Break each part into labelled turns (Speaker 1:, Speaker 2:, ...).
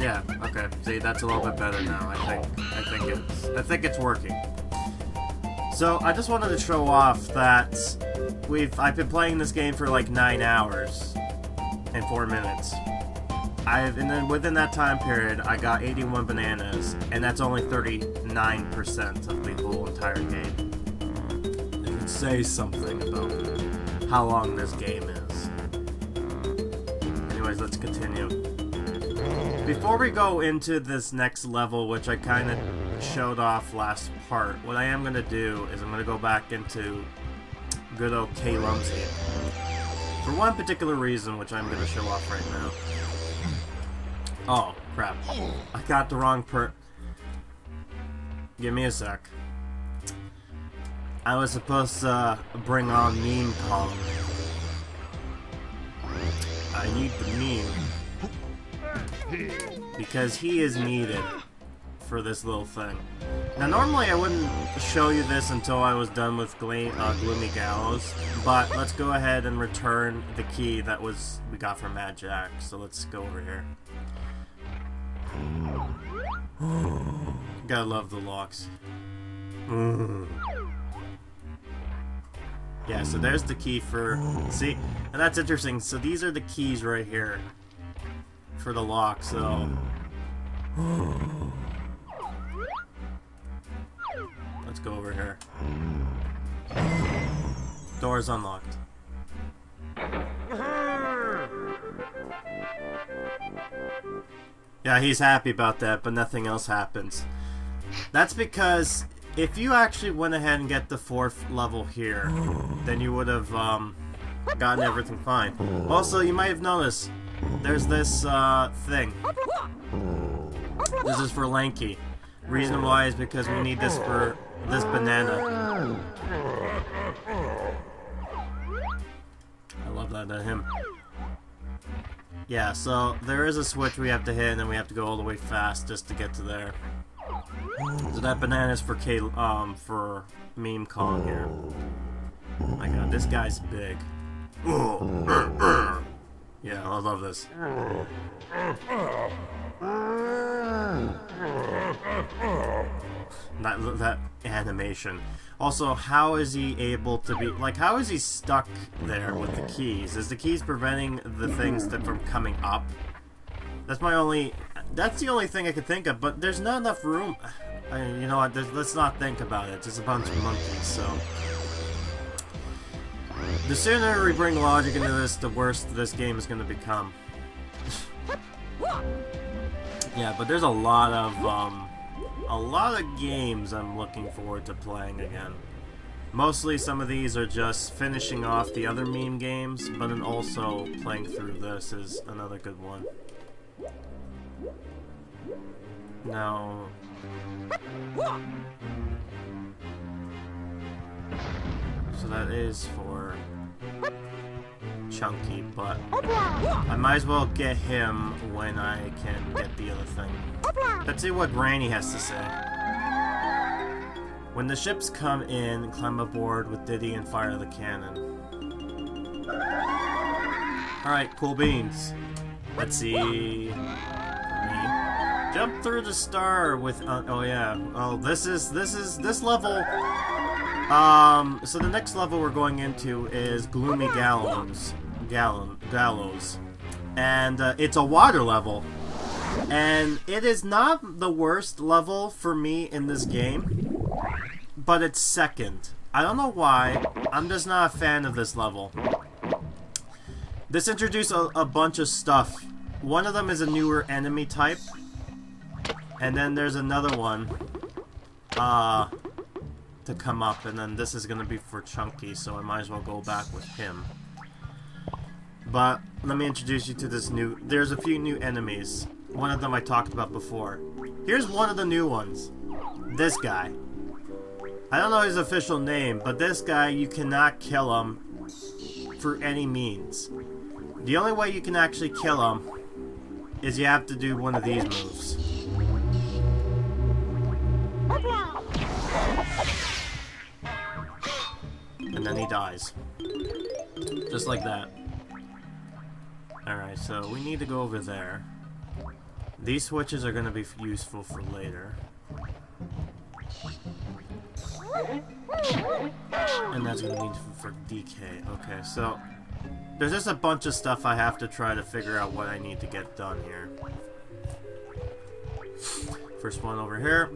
Speaker 1: Yeah, okay. See, that's a little bit better now. I think it's working. So, I just wanted to show off that I've been playing this game for like 9 hours and 4 minutes. And then within that time period, I got 81 bananas, and that's only 39% of the whole entire game. It can say something about how long this game is. Anyways, let's continue. Before we go into this next level, which I kind of showed off last part, what I am going to do is I'm going to go back into good old K-Lumsy. For one particular reason, which I'm going to show off right now. Oh, crap. I got the wrong Give me a sec. I was supposed to bring on Meme Kong. I need the meme. Because he is needed for this little thing. Now, normally I wouldn't show you this until I was done with Gloomy Gallows, but let's go ahead and return the key that we got from Mad Jack. So let's go over here. Gotta love the locks. Yeah, so there's the key for... See? And that's interesting. So these are the keys right here for the lock, so... Let's go over here. Door's unlocked. Yeah, he's happy about that, but nothing else happens. That's because if you actually went ahead and get the 4th level here, then you would have gotten everything fine. Also, you might have noticed, there's this thing. This is for Lanky. Reason why is because we need this for this banana. I love that at him. Yeah, so there is a switch we have to hit, and then we have to go all the way fast just to get to there. So that banana is for for Meme Kong here. Oh my god, this guy's big. Yeah, I love this. That animation. Also, how is he able to be... Like, how is he stuck there with the keys? Is the keys preventing the things from coming up? That's my only... That's the only thing I could think of, but there's not enough room. You know what, let's not think about it. It's a bunch of monkeys, so... The sooner we bring logic into this, the worse this game is going to become. Yeah, but there's a lot of games I'm looking forward to playing again. Mostly some of these are just finishing off the other meme games, but then also playing through this is another good one. Now... So that is for Chunky, but I might as well get him when I can get the other thing. Let's see what Granny has to say. When the ships come in, climb aboard with Diddy and fire the cannon. Alright, cool beans. Let's see. Jump through the star with oh yeah. Oh, this level. So the next level we're going into is Gloomy Gallows. And it's a water level. And it is not the worst level for me in this game, but it's second. I don't know why. I'm just not a fan of this level. This introduced a bunch of stuff. One of them is a newer enemy type. And then there's another one to come up, and then this is gonna be for Chunky, so I might as well go back with him. But let me introduce you to this new... There's a few new enemies. One of them I talked about before. Here's one of the new ones. This guy. I don't know his official name, but this guy, you cannot kill him for any means. The only way you can actually kill him is you have to do one of these moves. And then he dies. Just like that. Alright, so we need to go over there. These switches are going to be useful for later. And that's going to be for DK. Okay, so there's just a bunch of stuff I have to try to figure out what I need to get done here. First one over here.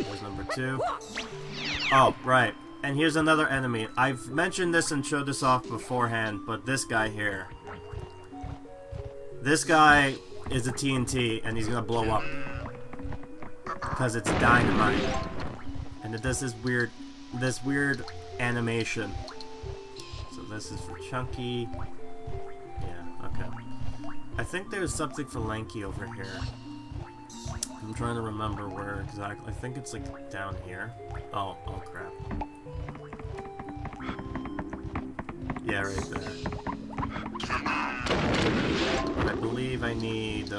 Speaker 1: There's number 2. Oh, right. And here's another enemy. I've mentioned this and showed this off beforehand, but this guy here. This guy is a TNT, and he's gonna blow up. Because it's dynamite. And it does this weird animation. So this is for Chunky. Yeah, okay. I think there's something for Lanky over here. I'm trying to remember where exactly. I think it's like down here. Oh crap. Yeah, right there. I believe I need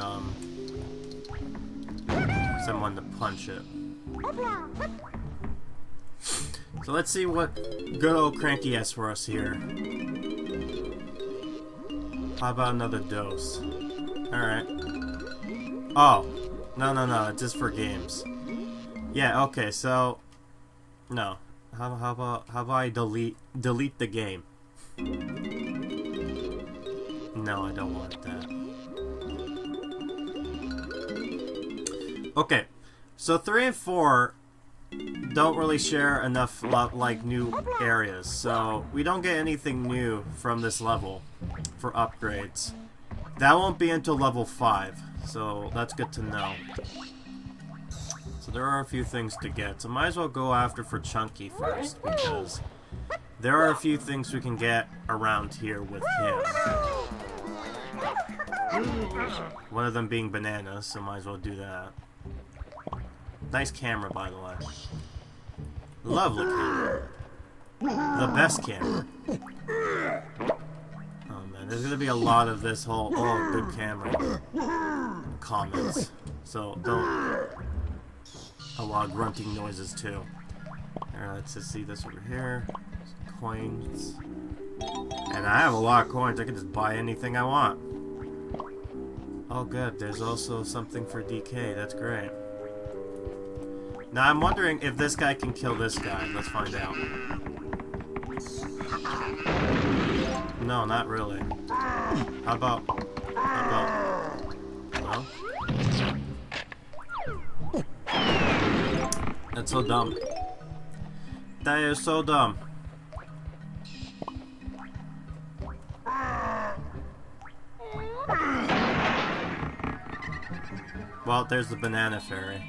Speaker 1: someone to punch it. So let's see what good old Cranky has for us here. How about another dose? Alright. Oh. No, it's just for games. Yeah, okay, so no. How about I delete the game? No, I don't want that. Okay. So 3 and 4 don't really share enough like new areas. So we don't get anything new from this level for upgrades. That won't be until level 5. So that's good to know. So there are a few things to get. So might as well go after for Chunky first, because there are a few things we can get around here with him. One of them being bananas, so might as well do that. Nice camera, by the way. Lovely camera. The best camera. Oh man, there's gonna be a lot of this whole good camera comments. So don't. A lot of grunting noises too. Alright, let's just see this over here. Some coins. And I have a lot of coins, I can just buy anything I want. Oh good, there's also something for DK, that's great. Now I'm wondering if this guy can kill this guy. Let's find out. No, not really. How about... Well? That's so dumb. That is so dumb. Well, there's the banana fairy.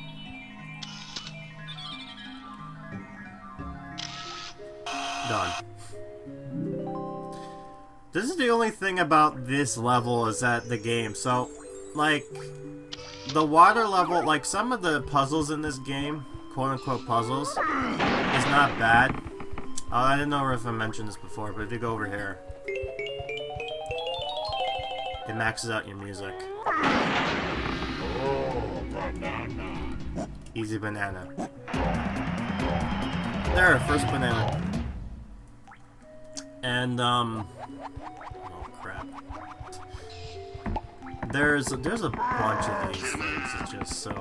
Speaker 1: Done. This is the only thing about this level is that the game. So, like, the water level, like some of the puzzles in this game, quote-unquote puzzles, is not bad. I didn't know if I mentioned this before, but if you go over here, it maxes out your music. Easy banana. There, first banana. And, oh crap. There's a bunch of these things. It's just so,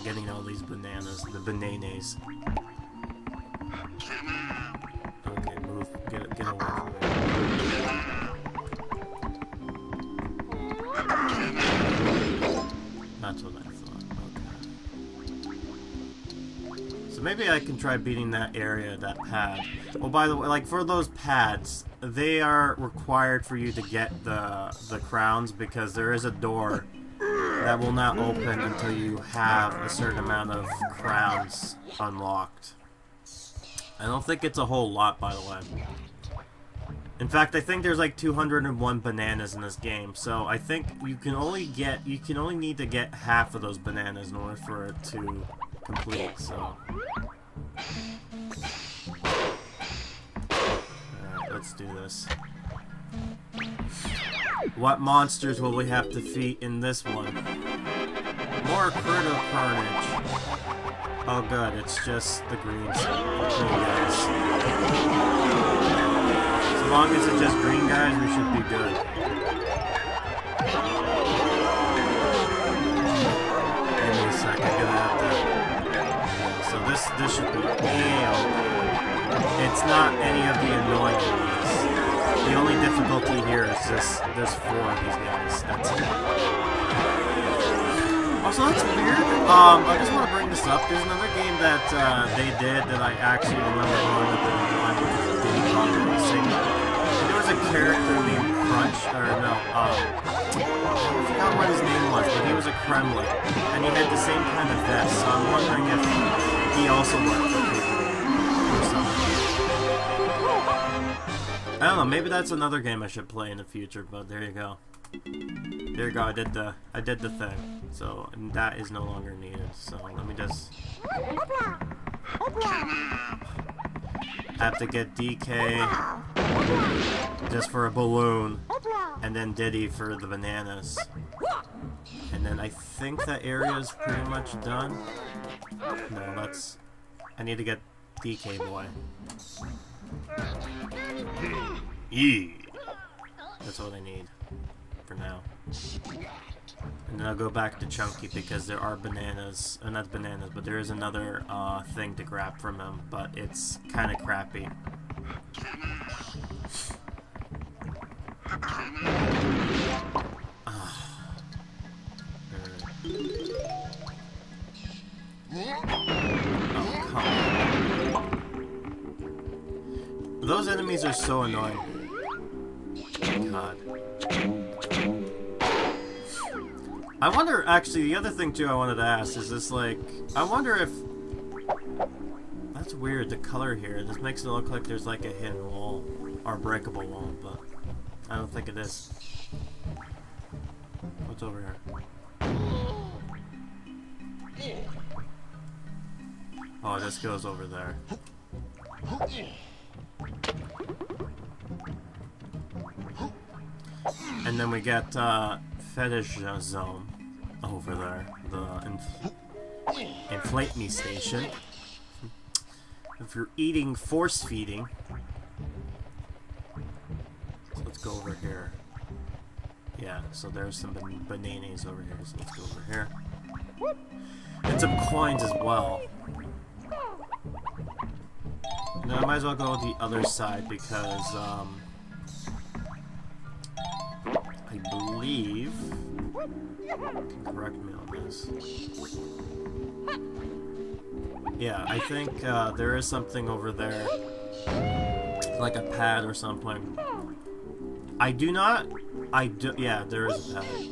Speaker 1: getting all these bananas, the bananas. Okay, move, get away from me. That's what I thought, okay. So maybe I can try beating that area, that pad. Oh, by the way, like, for those pads, they are required for you to get the crowns, because there is a door that will not open until you have a certain amount of crowns unlocked. I don't think it's a whole lot, by the way. In fact, I think there's like 201 bananas in this game, so I think you can only need to get half of those bananas in order for it to complete, so. Alright, let's do this. What monsters will we have to defeat in this one? More critter carnage. Oh good, it's just the green guys. As long as it's just green guys, we should be good. this should be A-okay. It's not any of the annoying ones. The only difficulty here is this. There's 4 of these guys. That's it. Also, that's weird. I just want to bring this up. There's another game that they did that I actually remember going up in one, which was Grimokan Racing. There was a character named Crunch, or no, I forgot what his name was, but he was a Kremlin, and he had the same kind of vest. So I'm wondering if he also worked for people or something. I don't know. Maybe that's another game I should play in the future. But there you go. There you go. I did the thing. So that is no longer needed. So let me just. I have to get DK just for a balloon, and then Diddy for the bananas. And then I think that area is pretty much done. No, that's. I need to get DK boy. Yeah. That's all I need for now. And then I'll go back to Chunky because there are bananas. Not bananas, but there is another thing to grab from him, but it's kind of crappy. Oh, come on. Those enemies are so annoying. God. I wonder, actually, the other thing too I wanted to ask is this, like, I wonder if... That's weird, the color here. This makes it look like there's like a hidden wall, or a breakable wall, but I don't think it is. What's over here? Oh, this goes over there. And then we get Fetish Zone over there, the Inflate Me Station. If you're eating, force feeding. So let's go over here. Yeah, so there's some bananas over here, so let's go over here. And some coins as well. Now I might as well go the other side because, I believe... You can correct me on this. Yeah, I think there is something over there. Like a pad or something. Yeah, there is a pad.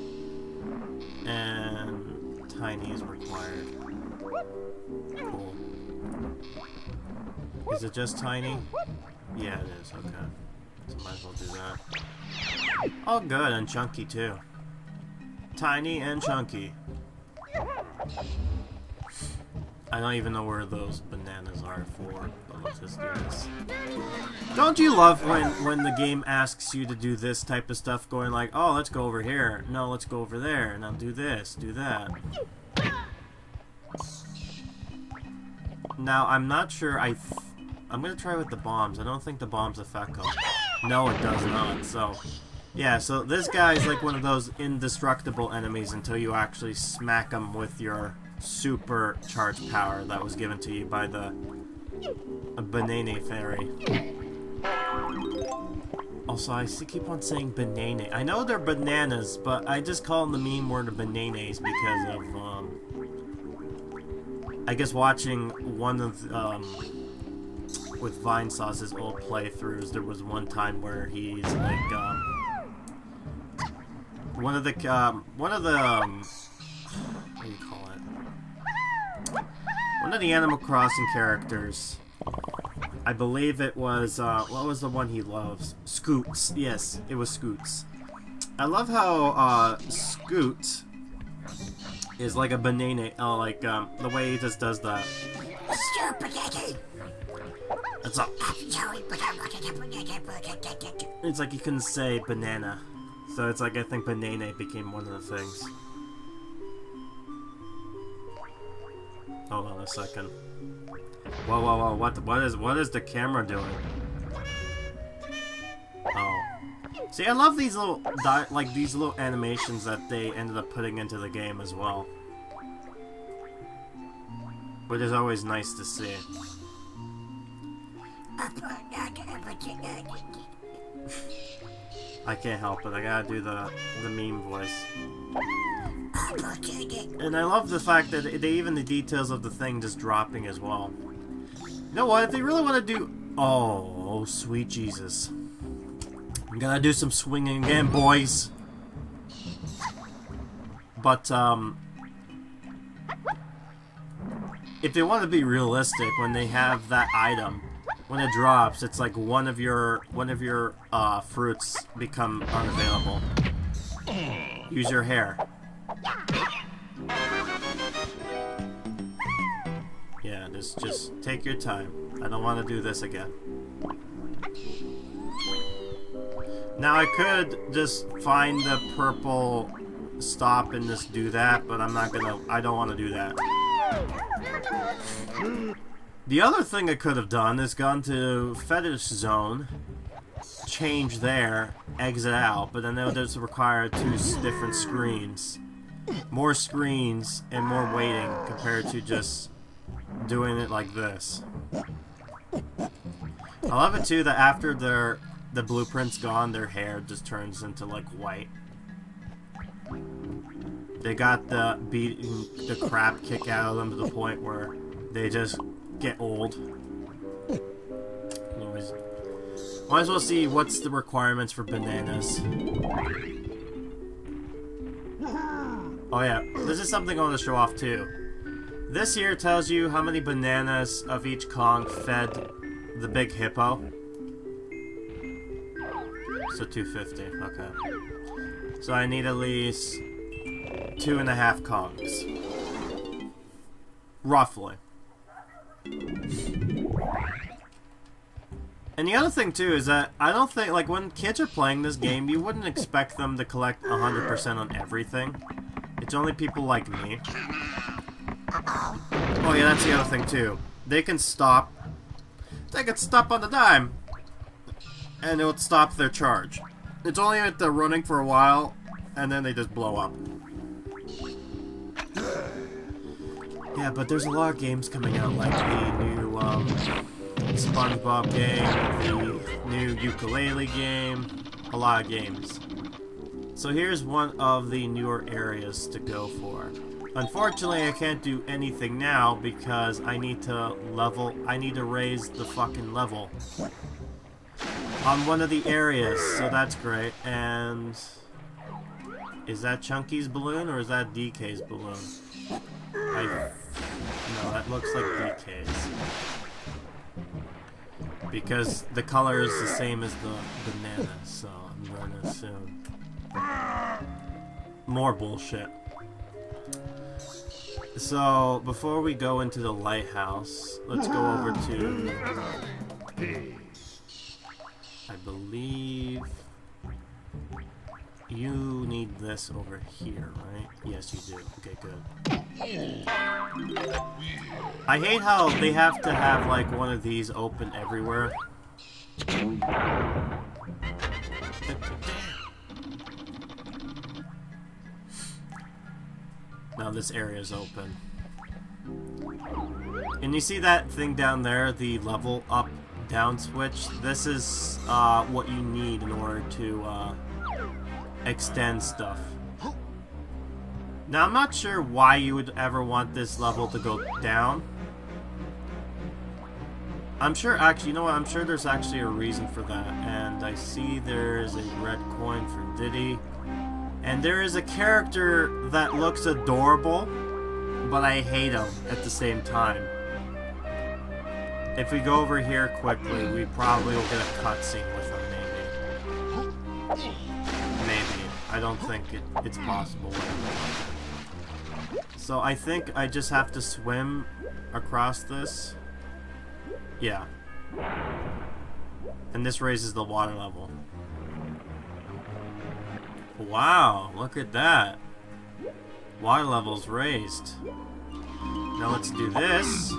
Speaker 1: And tiny is required. Cool. Is it just tiny? Yeah, it is, okay. So might as well do that. Oh good, and chunky too. Tiny and chunky. I don't even know where those bananas are for, but let's just do this. Don't you love when the game asks you to do this type of stuff, going like, oh, let's go over here, no, let's go over there, now do this, do that. Now, I'm not sure, I'm gonna try with the bombs. I don't think the bombs affect them. No, it does not, so... Yeah, so this guy's like one of those indestructible enemies until you actually smack him with your super charged power that was given to you by the Banana Fairy. Also, I keep on saying banana. I know they're bananas, but I just call them the meme word of bananas because of, I guess watching one of, with Vine Sauce's old playthroughs, there was one time where he's like, what do you call it? One of the Animal Crossing characters, I believe it was, what was the one he loves? Scoots. Yes, it was Scoots. I love how, Scoot is like a banana, like, the way he just does that. It's like he couldn't say banana. So it's like, I think banana became one of the things. Hold on a second. Whoa, whoa, whoa, what is the camera doing? Oh. See, I love these little, these little animations that they ended up putting into the game as well. which is always nice to see. I can't help it. I gotta do the meme voice. And I love the fact that they even the details of the thing just dropping as well. You know what? If they really want to do... Oh, sweet Jesus. I'm gonna do some swinging again, boys. But, if they want to be realistic, when they have that item, when it drops, it's like one of your fruits become unavailable. Use your hair. Yeah, just take your time. I don't want to do this again. Now I could just find the purple stop and just do that, but I'm not gonna. I don't want to do that. The other thing I could have done is gone to Fetish Zone, change there, exit out, but then it would just require two different screens. More screens and more waiting compared to just doing it like this. I love it too that after the blueprint's gone, their hair just turns into like white. They got the beating the crap kick out of them to the point where they just get old. Anyways, might as well see what's the requirements for bananas. Oh yeah, this is something I want to show off too. This here tells you how many bananas of each Kong fed the big hippo. So 250, okay. So I need at least 2.5 Kongs. Roughly. And the other thing too is that I don't think, like, when kids are playing this game, you wouldn't expect them to collect 100% on everything. It's only people like me. Oh yeah, that's the other thing too. They can stop. They can stop on the dime, and it would stop their charge. It's only if they're running for a while, and then they just blow up. Yeah, but there's a lot of games coming out, like the new SpongeBob game, the new ukulele game, a lot of games. So here's one of the newer areas to go for. Unfortunately, I can't do anything now because I need to raise the fucking level on one of the areas, so that's great. And is that Chunky's balloon or is that DK's balloon? No, that looks like DK's. Because the color is the same as the banana, so I'm going to assume. More bullshit. So, before we go into the lighthouse, let's go over to... I believe... You need this over here, right? Yes, you do. Okay, good. I hate how they have to have, like, one of these open everywhere. Now this area is open. And you see that thing down there, the level up down switch? This is what you need in order to extend stuff. Now I'm not sure why you would ever want this level to go down. I'm sure, actually, you know what, I'm sure there's actually a reason for that. And I see there's a red coin for Diddy. And there is a character that looks adorable, but I hate him at the same time. If we go over here quickly, we probably will get a cutscene with him, maybe. Maybe. I don't think it's possible. So I think I just have to swim across this. Yeah. And this raises the water level. Wow, look at that. Water level's raised. Now let's do this.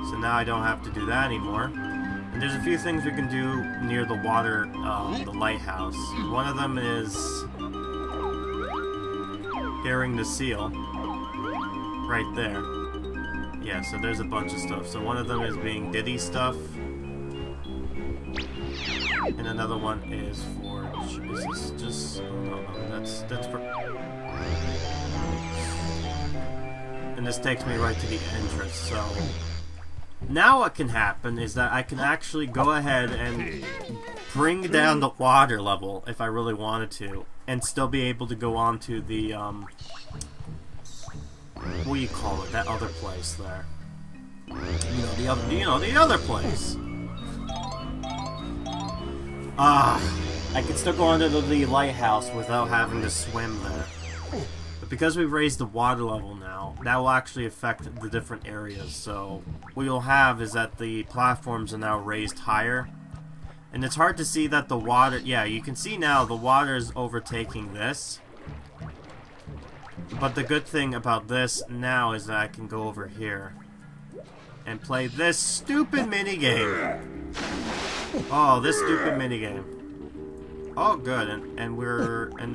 Speaker 1: So now I don't have to do that anymore. And there's a few things we can do near the water, the lighthouse. One of them is hearing the seal. Right there. Yeah, so there's a bunch of stuff. So one of them is being Diddy stuff. And another one is for... Is this just... Oh, no, that's for... And this takes me right to the entrance, so... Now what can happen is that I can actually go ahead and bring down the water level if I really wanted to, and still be able to go on to the, what do you call it? That other place there. The other place. I can still go onto the lighthouse without having to swim there. But because we've raised the water level now, that will actually affect the different areas. So what you'll have is that the platforms are now raised higher. And it's hard to see that the water... Yeah, you can see now the water is overtaking this. But the good thing about this now is that I can go over here and play this stupid minigame. Oh, this stupid minigame. Oh, good, and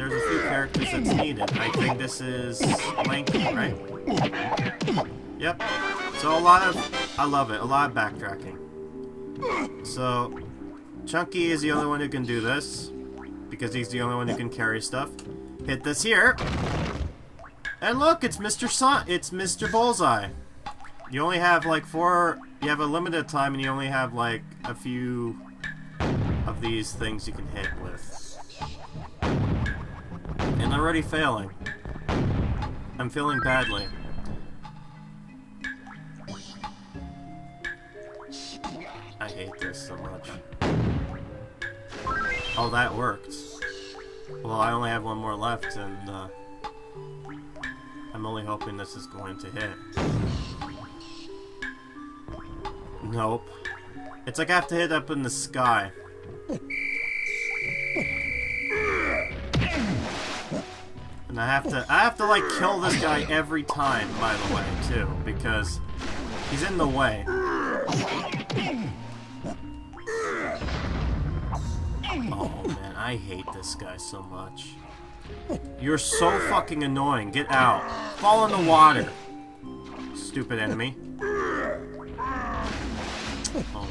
Speaker 1: there's a few characters that's needed. I think this is Lanky, right? Yep. So I love it, a lot of backtracking. So, Chunky is the only one who can do this, because he's the only one who can carry stuff. Hit this here, and look, it's Mr. Bullseye. You only have like you have a limited time, and you only have like a few of these things you can hit with. And I'm already failing. I'm feeling badly. I hate this so much. Oh, that worked. Well, I only have one more left, and I'm only hoping this is going to hit. Nope. It's like I have to hit up in the sky. And I have to like kill this guy every time, by the way, too, because he's in the way. Oh man, I hate this guy so much. You're so fucking annoying. Get out. Fall in the water. Stupid enemy. Oh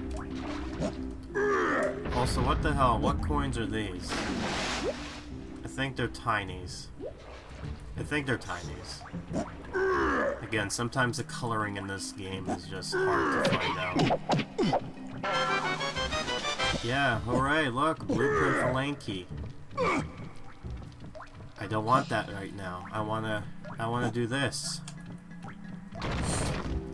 Speaker 1: my god. Also, what the hell? What coins are these? I think they're tinies. Again, sometimes the coloring in this game is just hard to find out. Yeah, alright, look, blueprint for Lanky. I don't want that right now. I wanna do this.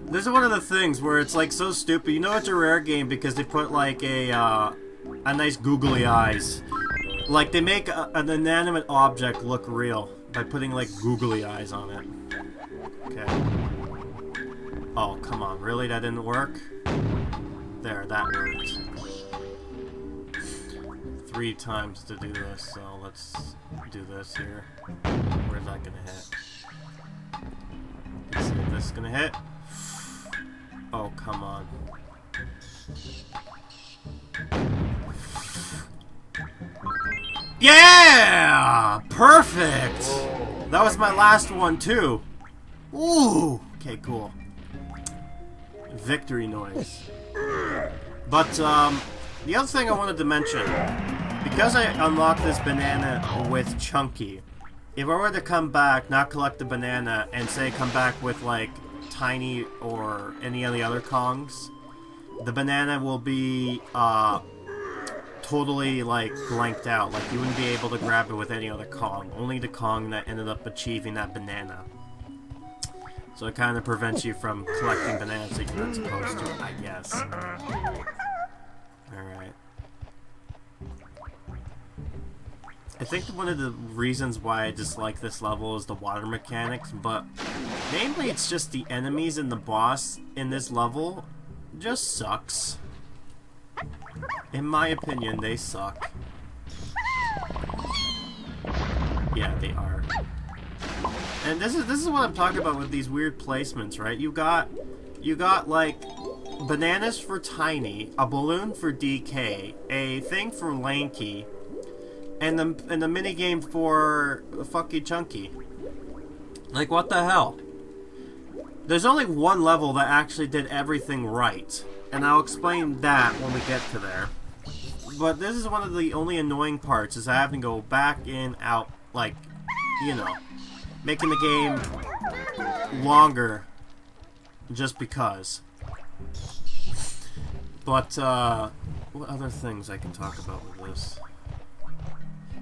Speaker 1: This is one of the things where it's like so stupid. You know it's a rare game because they put like a nice googly eyes. Like they make an inanimate object look real by putting like googly eyes on it. Okay. Oh, come on. Really? That didn't work? There, that worked. 3 times to do this, so let's do this here. Where's that gonna hit? Let's see if this is gonna hit. Oh, come on. Yeah! Perfect! That was my last one, too. Ooh! Okay, cool. Victory noise. But, the other thing I wanted to mention, because I unlocked this banana with Chunky, if I were to come back, not collect the banana, and say come back with, like, Tiny or any of the other Kongs, the banana will be, totally, like, blanked out. Like, you wouldn't be able to grab it with any other Kong. Only the Kong that ended up achieving that banana. So it kind of prevents you from collecting bananas that you're not supposed to, I guess. Alright. I think one of the reasons why I dislike this level is the water mechanics, but mainly it's just the enemies and the boss in this level just sucks. In my opinion, they suck. Yeah, they are. And this is what I'm talking about with these weird placements, right? You got like bananas for Tiny, a balloon for DK, a thing for Lanky, and the minigame for Fucky Chunky. Like, what the hell? There's only one level that actually did everything right, and I'll explain that when we get to there. But this is one of the only annoying parts, is I have to go back in, out, like, you know, making the game longer just because. But, what other things I can talk about with this?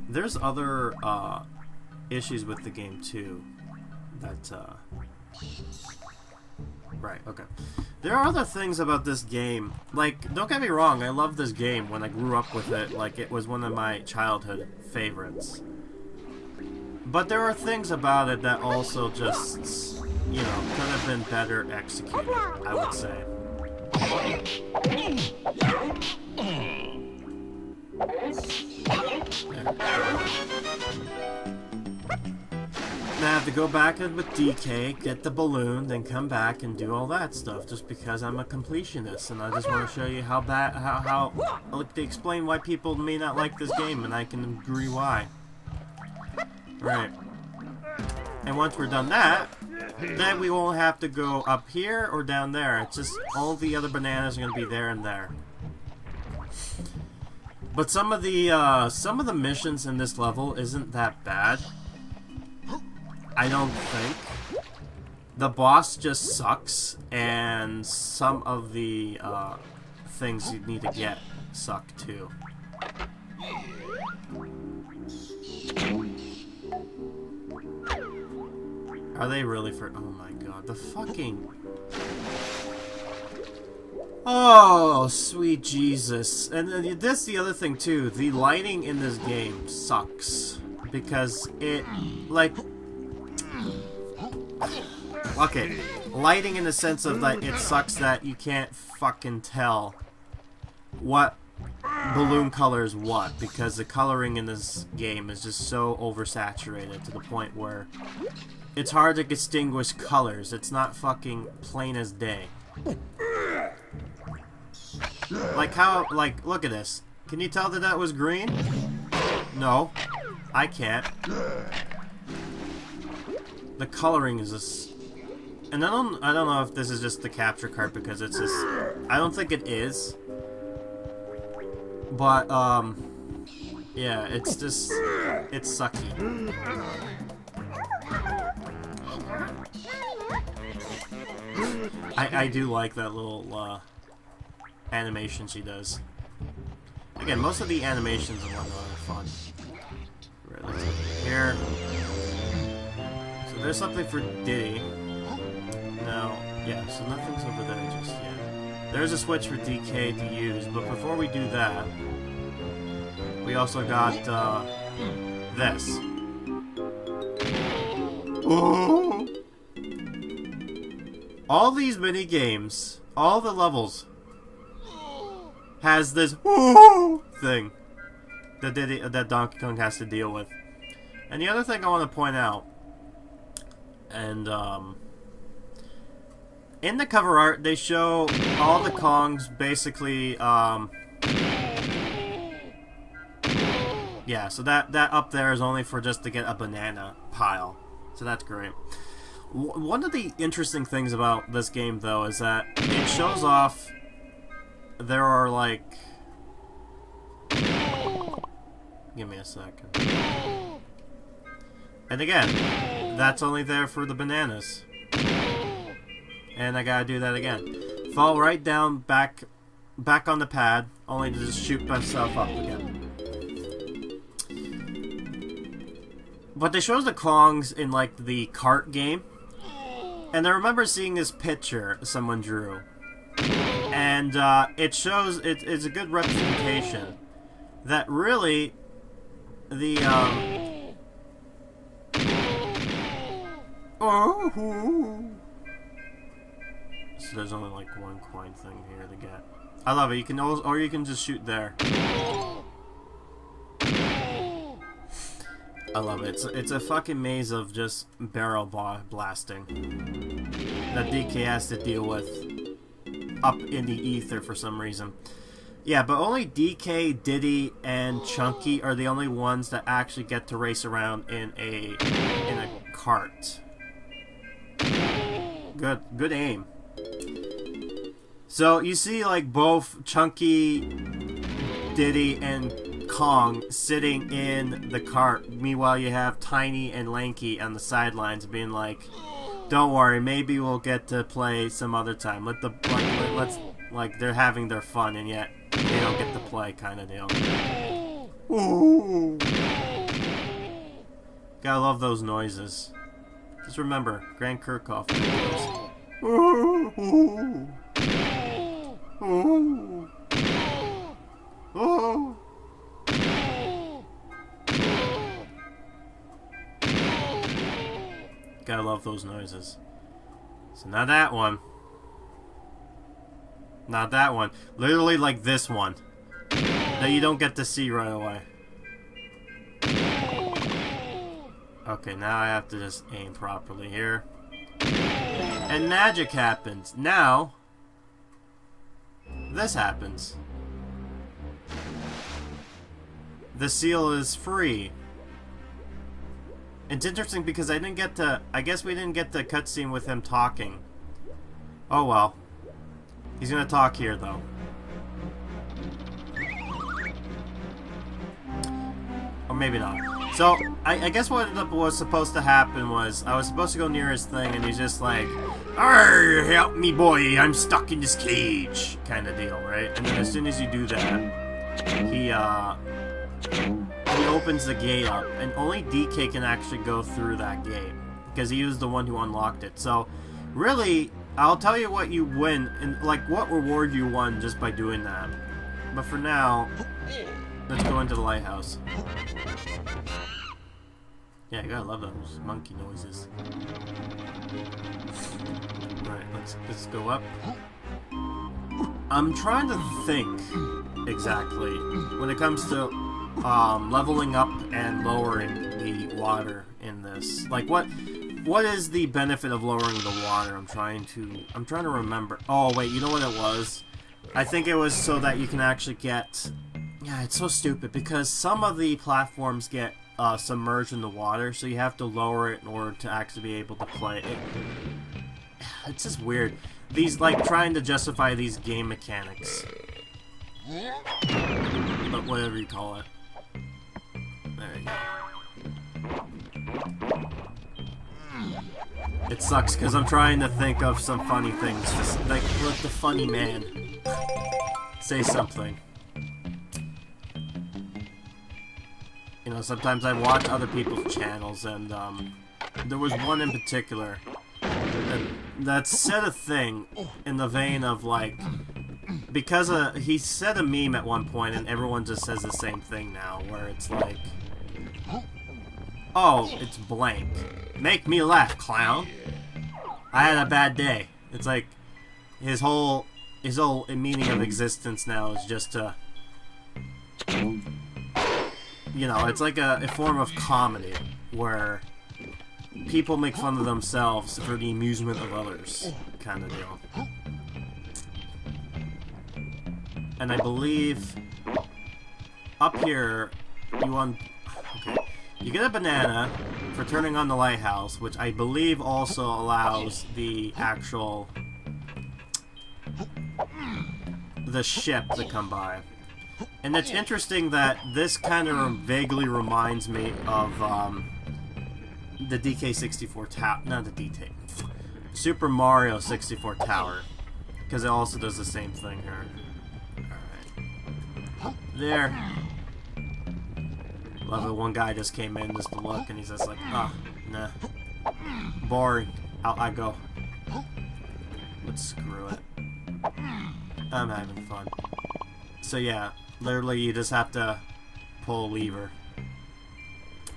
Speaker 1: There's other, issues with the game, too, that, right, okay. There are other things about this game. Like, don't get me wrong, I love this game when I grew up with it. Like, it was one of my childhood favorites. But there are things about it that also just, you know, could have been better executed, I would say. Now I have to go back in with DK, get the balloon, then come back and do all that stuff just because I'm a completionist, and I just want to show you how bad, how like, to explain why people may not like this game, and I can agree why. Right. And once we're done that, then we won't have to go up here or down there. It's just all the other bananas are going to be there and there. But some of the missions in this level isn't that bad. I don't think. The boss just sucks, and some of the things you need to get suck too. Are they really for... Oh my god, the fucking... Oh, sweet Jesus. And this is the other thing too, the lighting in this game sucks. Because it, like... Okay, lighting in the sense of that it sucks that you can't fucking tell what balloon color is what, because the coloring in this game is just so oversaturated to the point where it's hard to distinguish colors. It's not fucking plain as day. Like how, like, look at this. Can you tell that that was green? No, I can't. The coloring is just... And I don't know if this is just the capture card, because it's just... I don't think it is. But, yeah, it's just... It's sucky. I do like that little, animation she does. Again, most of the animations and whatnot are fun. Right, let's go here. So there's something for Diddy. Now, yeah, so nothing's over there just yet. There's a switch for DK to use, but before we do that, we also got, this. Oh! All these mini games, all the levels, has this thing that Donkey Kong has to deal with. And the other thing I want to point out, and in the cover art they show all the Kongs basically, yeah, so that up there is only for just to get a banana pile, so that's great. One of the interesting things about this game, though, is that it shows off there are, like... Give me a second. And again, that's only there for the bananas. And I gotta do that again. Fall right down, back on the pad, only to just shoot myself up again. But they shows the Kongs in, like, the kart game. And I remember seeing this picture someone drew. And it shows, it's a good representation that really the so there's only like one coin thing here to get. I love it. You can always, or you can just shoot there. I love it. It's a fucking maze of just barrel blasting that DK has to deal with up in the ether for some reason. Yeah, but only DK, Diddy, and Chunky are the only ones that actually get to race around in a cart. Good aim. So you see, like, both Chunky, Diddy, and Kong sitting in the cart. Meanwhile, you have Tiny and Lanky on the sidelines being like, "Don't worry, maybe we'll get to play some other time. Let's like they're having their fun, and yet they don't get to play," kind of deal. Ooh. Gotta love those noises. Just remember, Grant Kirchhoff. Ooh. Ooh. Ooh. Gotta love those noises. So not that one. Not that one. Literally like this one. That you don't get to see right away. Okay, now I have to just aim properly here. And magic happens. Now, this happens. The seal is free. It's interesting because I didn't get to... I guess we didn't get the cutscene with him talking. Oh well. He's gonna talk here, though. Or maybe not. So, I guess what was supposed to happen was... I was supposed to go near his thing, and he's just like... "Arr, help me, boy! I'm stuck in this cage!" Kind of deal, right? And then as soon as you do that... He opens the gate up, and only DK can actually go through that gate, because he was the one who unlocked it. So, really, I'll tell you what you win, and like what reward you won just by doing that. But for now, let's go into the lighthouse. Yeah, you gotta love those monkey noises. Right, let's go up. I'm trying to think exactly when it comes to leveling up and lowering the water in this. Like, what is the benefit of lowering the water? I'm trying to remember. Oh wait, you know what it was? I think it was so that you can actually get... Yeah, it's so stupid because some of the platforms get submerged in the water, so you have to lower it in order to actually be able to play it. It's just weird. These, like, trying to justify these game mechanics. But whatever you call it. There you go. It sucks because I'm trying to think of some funny things. Just, like, let the funny man say something. You know, sometimes I watch other people's channels, and there was one in particular that said a thing in the vein of, like, because he said a meme at one point, and everyone just says the same thing now, where it's like, "Oh, it's blank. Make me laugh, clown. I had a bad day." It's like his whole meaning of existence now is just to, you know, it's like a form of comedy where people make fun of themselves for the amusement of others, kind of deal. And I believe up here you get a banana for turning on the lighthouse, which I believe also allows the actual ship to come by. And it's interesting that this kind of vaguely reminds me of the DK64 tower, not the DK, Super Mario 64 tower, because it also does the same thing here. Alright. There. Love it, one guy just came in just to look, and he's just like, "Oh, nah. Boring. Out I go." But screw it. I'm having fun. So yeah, literally you just have to pull a lever.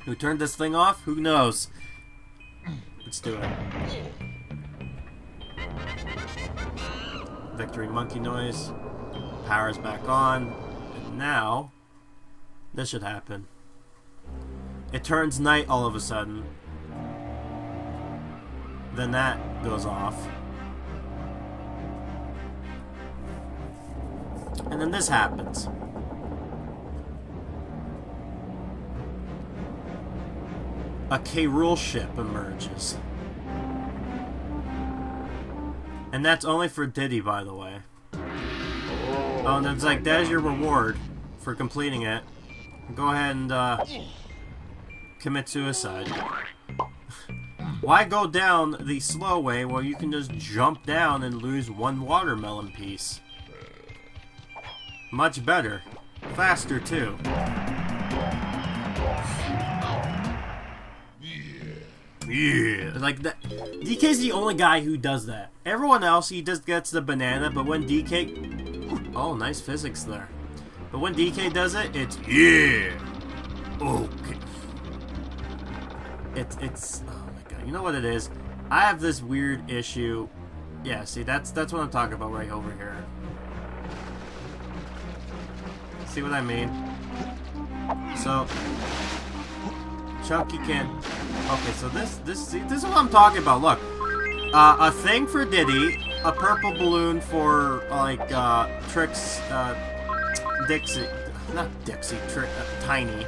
Speaker 1: Who turned this thing off? Who knows? Let's do it. Victory monkey noise. Power's back on. And now, this should happen. It turns night all of a sudden. Then that goes off. And then this happens. A K. Rool ship emerges. And that's only for Diddy, by the way. Oh, and it's like, that is your reward for completing it. Go ahead and commit suicide. Why go down the slow way while you can just jump down and lose one watermelon piece? Much better. Faster, too. Yeah. Like that. DK's the only guy who does that. Everyone else, he just gets the banana, but when DK... Oh, nice physics there. But when DK does it, it's... Yeah! Okay. It's... Oh my god. You know what it is? I have this weird issue... Yeah, see, that's what I'm talking about right over here. See what I mean? So... Chunky can't... Okay, so this is what I'm talking about. Look, a thing for Diddy, a purple balloon for like Tricks, Dixie, not Dixie, Tiny,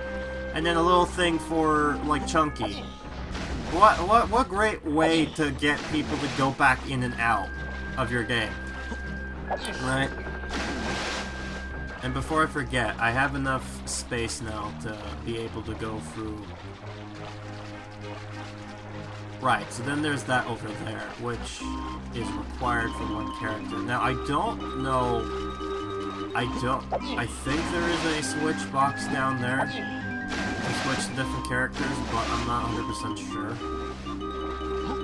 Speaker 1: and then a little thing for like Chunky. What great way to get people to go back in and out of your game, right? And before I forget, I have enough space now to be able to go through. Right, so then there's that over there, which is required for one character. Now, I don't know... I think there is a switch box down there to switch to different characters, but I'm not 100% sure.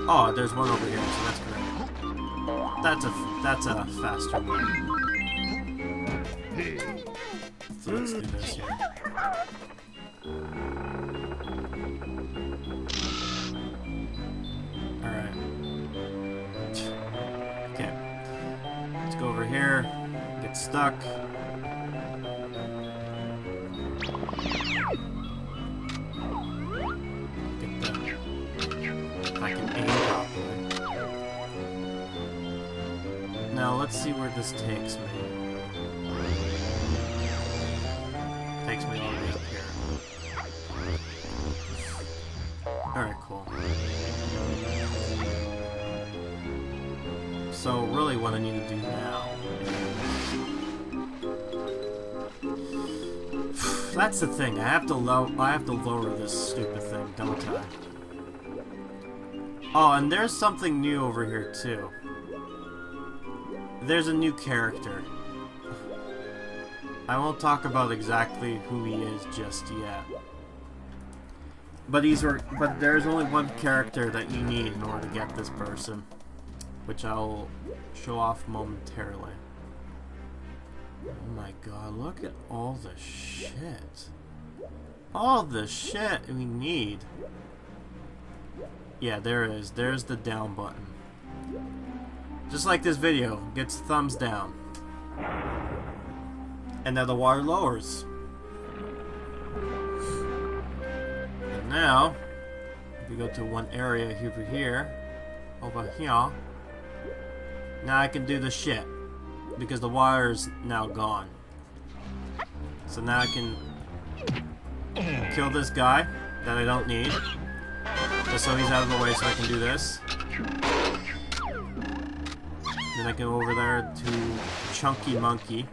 Speaker 1: Oh, there's one over here, so that's great. That's a faster one. So let's do this here. Alright. Okay. Let's go over here. Get stuck. Get the... If I can aim properly. Now let's see where this takes me. Takes me all the way up here. Alright, cool. So really what I need to do now is... That's the thing, I have to lower this stupid thing, don't I? Oh, and there's something new over here too. There's a new character. I won't talk about exactly who he is just yet. But there's only one character that you need in order to get this person, which I'll show off momentarily. Oh my god, look at all the shit. All the shit we need. Yeah, there is. There's the down button. Just like this video, gets thumbs down. And now the water lowers. And now, if we go to one area over here, now I can do the shit. Because the water's now gone. So now I can kill this guy that I don't need. Just so he's out of the way so I can do this. Then I can go over there to Chunky Monkey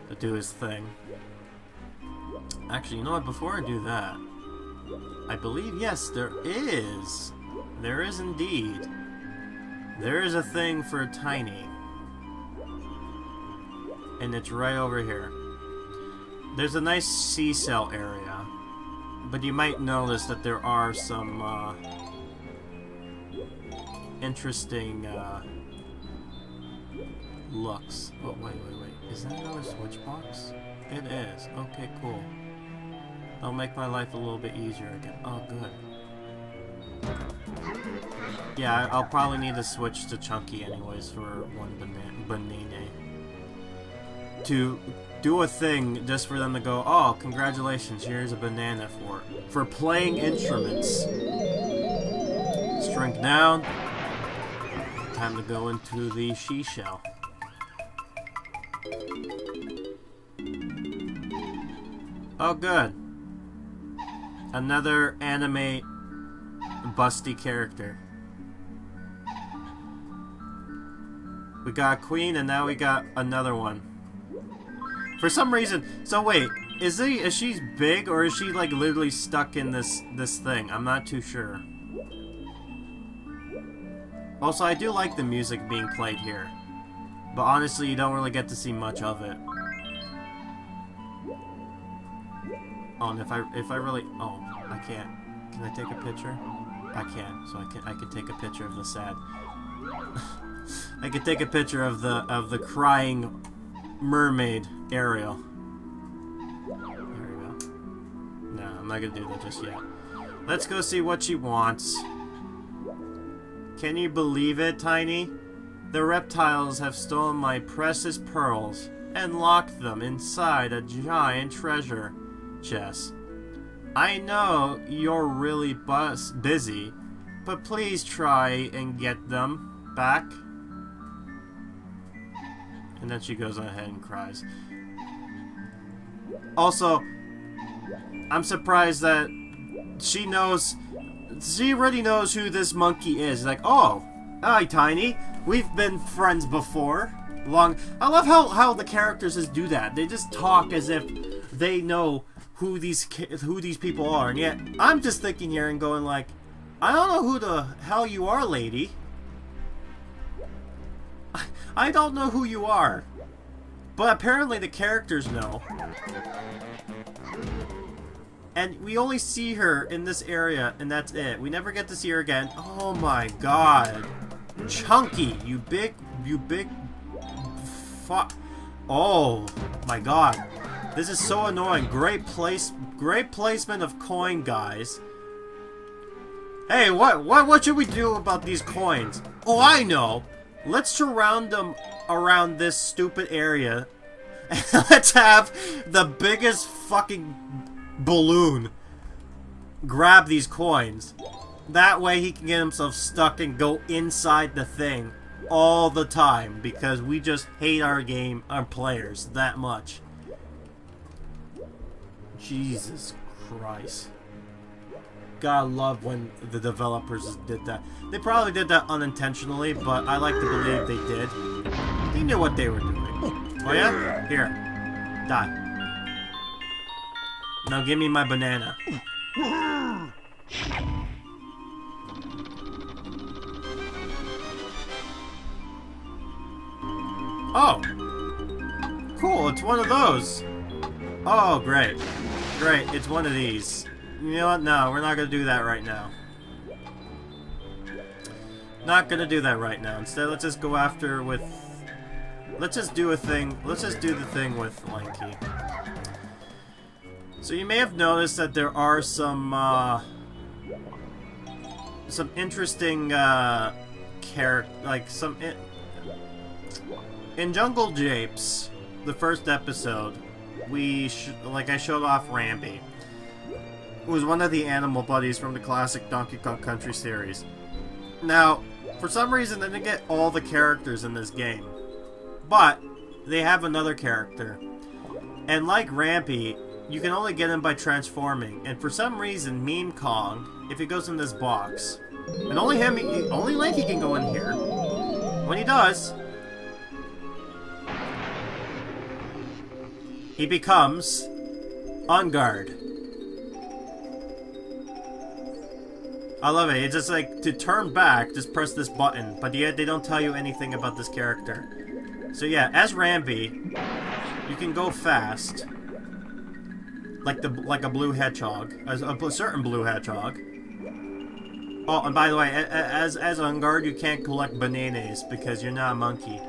Speaker 1: to do his thing. Actually, you know what? Before I do that, I believe, yes, there is. There is indeed. There is a thing for Tiny. And it's right over here. There's a nice sea cell area. But you might notice that there are some interesting looks. Oh, wait. Is that another switch box? It is. Okay, cool. That'll make my life a little bit easier again. Oh, good. Yeah, I'll probably need to switch to Chunky anyways for one banana. To do a thing just for them to go, oh, congratulations, here's a banana for playing instruments. Strength down. Time to go into the she shell. Oh, good. Another anime busty character. We got a queen, and now we got another one. For some reason... So wait, is she big, or is she like literally stuck in this thing? I'm not too sure. Also, I do like the music being played here. But honestly, you don't really get to see much of it. Oh, and if I really... Oh, I can't. Can I take a picture? I can. So I can take a picture of the sad... I can take a picture of the crying mermaid Ariel. There we go. No, I'm not gonna do that just yet. Let's go see what she wants. Can you believe it, Tiny? The reptiles have stolen my precious pearls and locked them inside a giant treasure chest. I know you're really busy, but please try and get them back. And then she goes ahead and cries. Also, I'm surprised that she already knows who this monkey is. Like, oh, hi, Tiny. We've been friends before. I love how the characters just do that. They just talk as if they know who these people are. And yet, I'm just thinking here and going like, I don't know who the hell you are, lady. I don't know who you are. But apparently the characters know. And we only see her in this area, and that's it. We never get to see her again. Oh my god. Chunky, you big fuck. Oh my god. This is so annoying. Great placement of coin, guys. Hey, what should we do about these coins? Oh, I know. Let's surround them around this stupid area. And let's have the biggest fucking balloon grab these coins. That way he can get himself stuck and go inside the thing all the time. Because we just hate our players that much. Jesus Christ. Gotta love when the developers did that. They probably did that unintentionally, but I like to believe they did. They knew what they were doing. Oh yeah? Here. Die. Now give me my banana. Oh! Cool, it's one of those. Oh, great. Great, it's one of these. You know what? No, we're not gonna do that right now. Not gonna do that right now. Instead, let's just go after with... Let's just do a thing. Let's just do the thing with Lanky. So you may have noticed that there are some interesting in Jungle Japes, the first episode, I showed off Rampy. Who was one of the animal buddies from the classic Donkey Kong Country series. Now, for some reason, they didn't get all the characters in this game. But, they have another character. And like Rampy, you can only get him by transforming. And for some reason, Meme Kong, if he goes in this box, and only Lanky can go in here. When he does, he becomes on guard. I love it. It's just like, to turn back, just press this button. But yet, they don't tell you anything about this character. So yeah, as Rampy, you can go fast. Like a blue hedgehog. As a certain blue hedgehog. Oh, and by the way, as on guard, you can't collect bananas because you're not a monkey.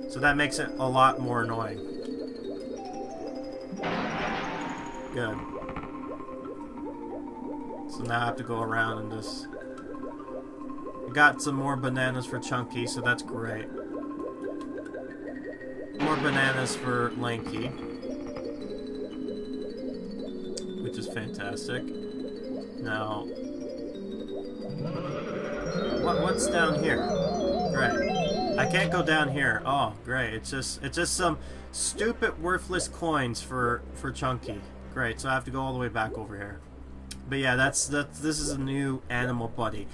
Speaker 1: So that makes it a lot more annoying. Good. So now I have to go around and just... Got some more bananas for Chunky, so that's great. More bananas for Lanky. Which is fantastic. Now... What's down here? Great. I can't go down here. Oh, great. It's just some stupid, worthless coins for Chunky. Great, so I have to go all the way back over here. But yeah, this is a new animal buddy.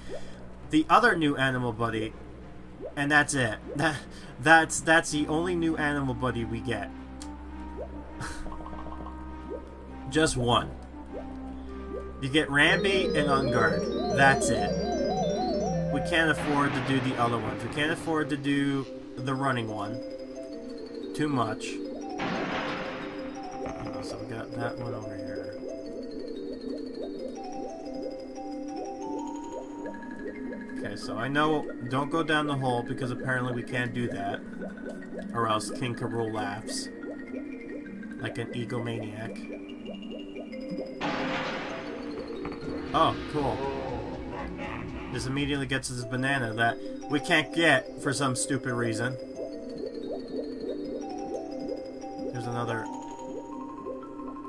Speaker 1: The other new animal buddy And that's it. That's the only new animal buddy we get. Just one. You get Rambi and Ungard. That's it. We can't afford to do the other ones. We can't afford to do the running one. Too much. So we got that one over here. Okay, so I know, don't go down the hole because apparently we can't do that. Or else King K. Rool laughs. Like an egomaniac. Oh, cool. This immediately gets us this banana that we can't get for some stupid reason. There's another...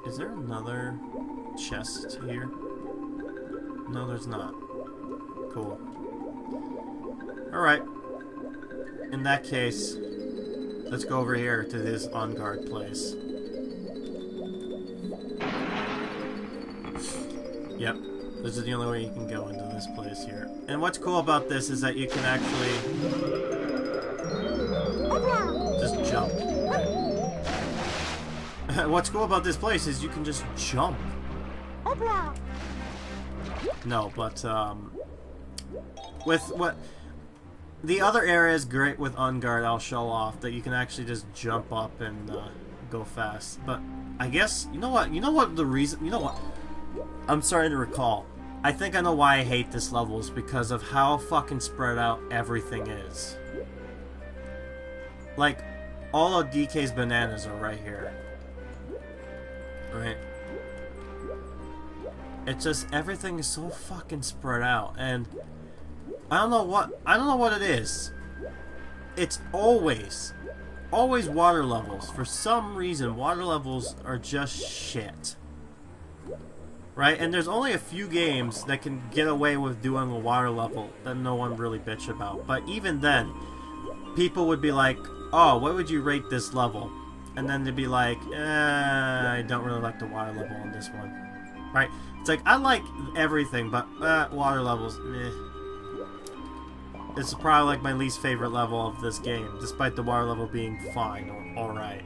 Speaker 1: Is there another chest here? No, there's not. Cool. Alright. In that case, let's go over here to this on-guard place. Yep. This is the only way you can go into this place here. And what's cool about this is that you can actually just jump. What's cool about this place is you can just jump. No, but with what the other area is great with Ungard, I'll show off that you can actually just jump up and go fast. But I guess you know what the reason, you know what? I'm starting to recall. I think I know why I hate this level is because of how fucking spread out everything is. Like, all of DK's bananas are right here. Right? It's just, everything is so fucking spread out, and I don't know what it is. It's always water levels. For some reason, water levels are just shit. Right? And there's only a few games that can get away with doing a water level that no one really bitch about. But even then, people would be like, oh, what would you rate this level? And then they'd be like, I don't really like the water level on this one. Right? It's like, I like everything, but water levels, meh. It's probably like my least favorite level of this game, despite the water level being fine or alright.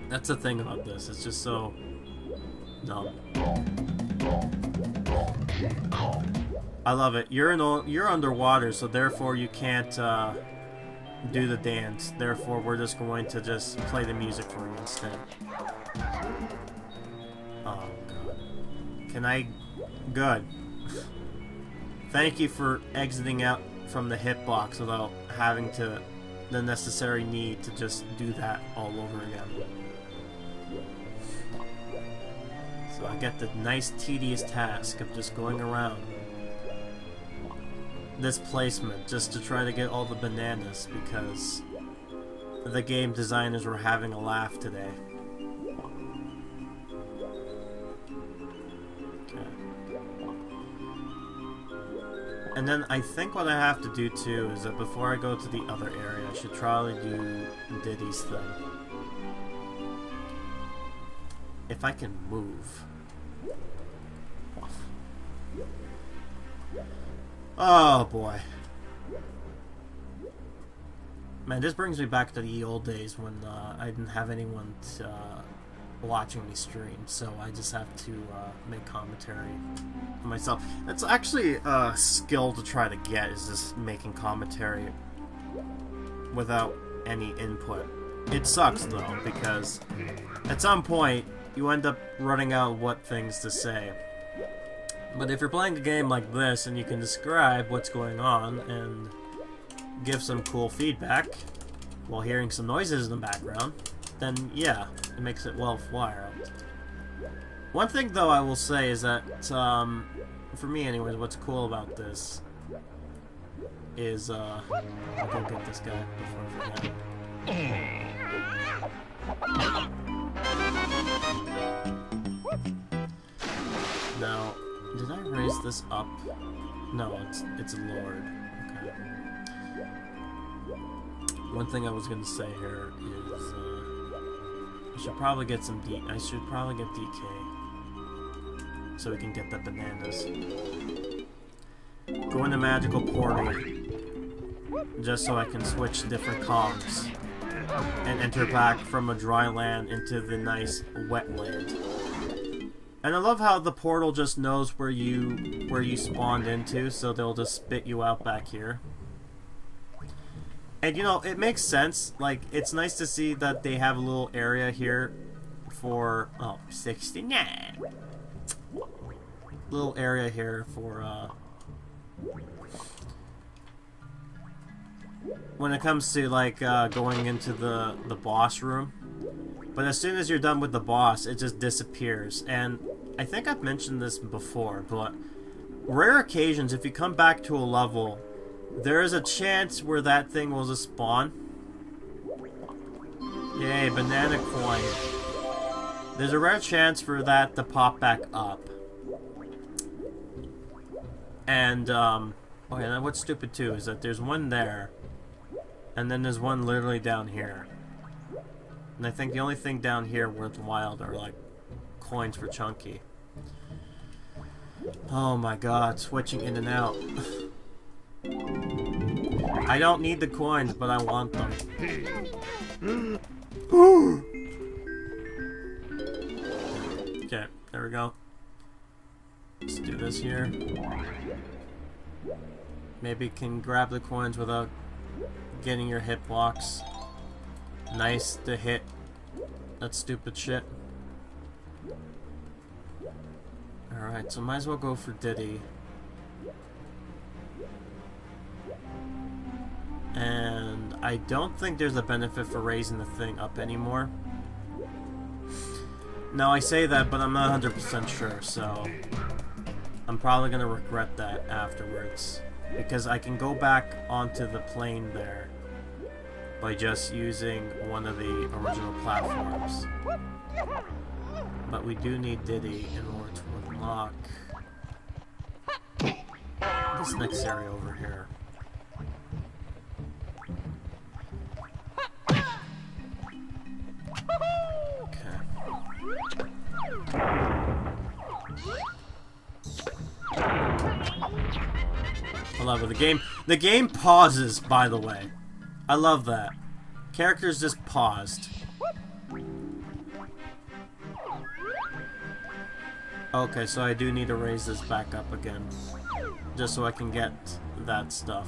Speaker 1: That's the thing about this, it's just so... No. I love it. You're underwater, so therefore you can't do the dance. Therefore, we're just going to just play the music for you instead. Oh god. Can I? Good. Thank you for exiting out from the hitbox without having the necessary need to just do that all over again. So I get the nice tedious task of just going around this placement just to try to get all the bananas because the game designers were having a laugh today. Okay. And then I think what I have to do too is that before I go to the other area, I should probably do Diddy's thing. If I can move. Oh boy. Man, this brings me back to the old days when I didn't have anyone watching me stream, so I just have to make commentary for myself. It's actually a skill to try to get, is just making commentary without any input. It sucks though, because at some point you end up running out of what things to say. But if you're playing a game like this and you can describe what's going on and give some cool feedback while hearing some noises in the background, then yeah, it makes it worthwhile. One thing though I will say is that, for me anyways, what's cool about this is, I'll go get this guy before I forget. Now, did I raise this up? No, it's lowered. Okay. One thing I was gonna say here is I should probably get some I should probably get DK so we can get the bananas. Go in the magical portal. just so I can switch different comms and enter back from a dry land into the nice wet land. And I love how the portal just knows where you spawned into, so they'll just spit you out back here. And you know, it makes sense. Like, it's nice to see that they have a little area here for 69. Little area here for when it comes to like going into the boss room. But as soon as you're done with the boss, it just disappears. And I think I've mentioned this before, but rare occasions, if you come back to a level, there is a chance where that thing will just spawn. Yay, banana coin. There's a rare chance for that to pop back up. And, oh yeah, what's stupid too is that there's one there, and then there's one literally down here. And I think the only thing down here worthwhile are, like, coins for Chunky. Oh my god, switching in and out. I don't need the coins, but I want them. Okay, there we go. Let's do this here. Maybe can grab the coins without getting your hitbox. Nice to hit that stupid shit. Alright, so might as well go for Diddy. And I don't think there's a benefit for raising the thing up anymore. Now I say that, but I'm not 100% sure, so I'm probably gonna regret that afterwards. Because I can go back onto the plane there by just using one of the original platforms. But we do need Diddy in order to unlock this next area over here. Okay. I love it. The game pauses, by the way. I love that. Characters just paused. Okay, so I do need to raise this back up again. Just so I can get that stuff.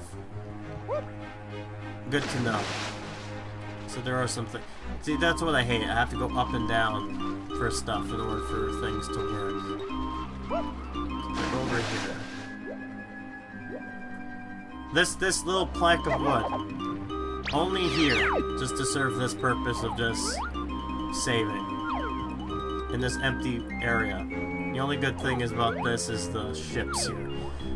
Speaker 1: Good to know. So there are some things. See, that's what I hate. I have to go up and down for stuff in order for things to work. Go over here. This little plank of wood. Only here, just to serve this purpose of just saving. In this empty area. The only good thing is about this is the ships here.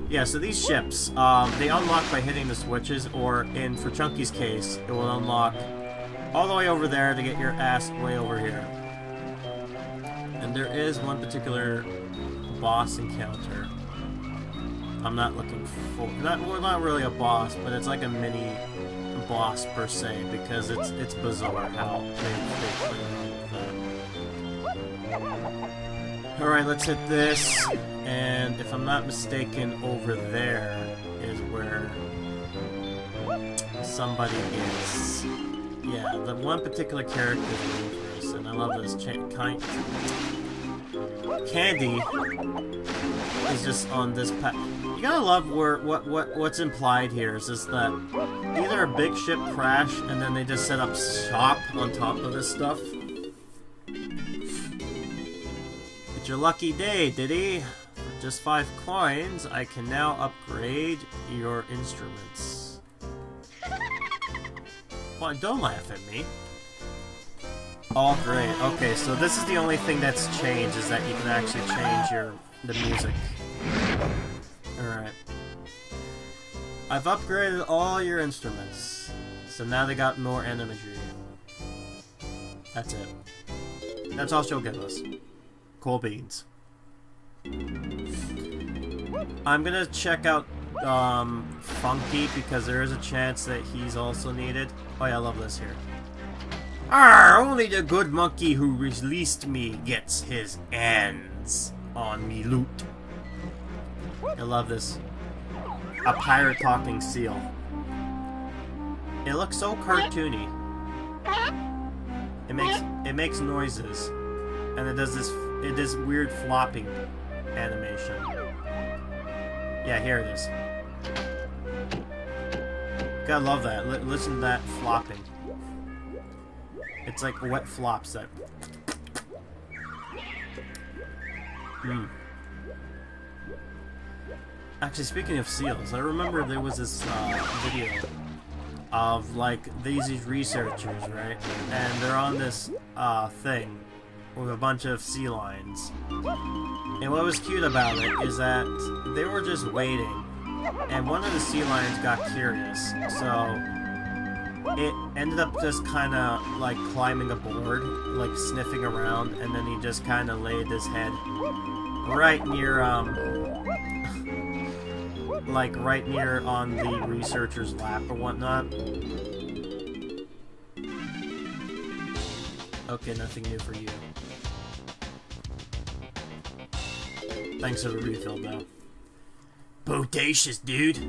Speaker 1: Yeah, so these ships, they unlock by hitting the switches, or for Chunky's case, it will unlock all the way over there to get your ass way over here. And there is one particular boss encounter. I'm not looking for... not really a boss, but it's like a mini boss per se, because it's bizarre how they play around with that. Alright, let's hit this, and if I'm not mistaken, over there is where somebody is. Yeah, the one particular character is dangerous, and I love this. Candy is just on this path. You gotta love what's implied here is just that either a big ship crash and then they just set up shop on top of this stuff. It's your lucky day, Diddy. For just 5 coins, I can now upgrade your instruments. Well, don't laugh at me. All great. Okay, so this is the only thing that's changed, is that you can actually change the music. Alright. I've upgraded all your instruments. So now they got more imagery. That's it. That's all she'll give us. Cool beans. I'm gonna check out Funky, because there is a chance that he's also needed. Oh yeah, I love this here. Only the good monkey who released me gets his hands on me loot. I love this. A pirate talking seal. It looks so cartoony. It makes noises, and it does weird flopping animation. Yeah, here it is. Gotta love that. Listen to that flopping. It's like wet flops that. Actually, speaking of seals, I remember there was this video of like these researchers, right? And they're on this thing with a bunch of sea lions. And what was cute about it is that they were just waiting, and one of the sea lions got curious, so it ended up just kind of like climbing aboard, like sniffing around, and then he just kind of laid his head right near like right near on the researcher's lap or whatnot. Okay, nothing new for you. Thanks for the refill, though. Bodacious, dude.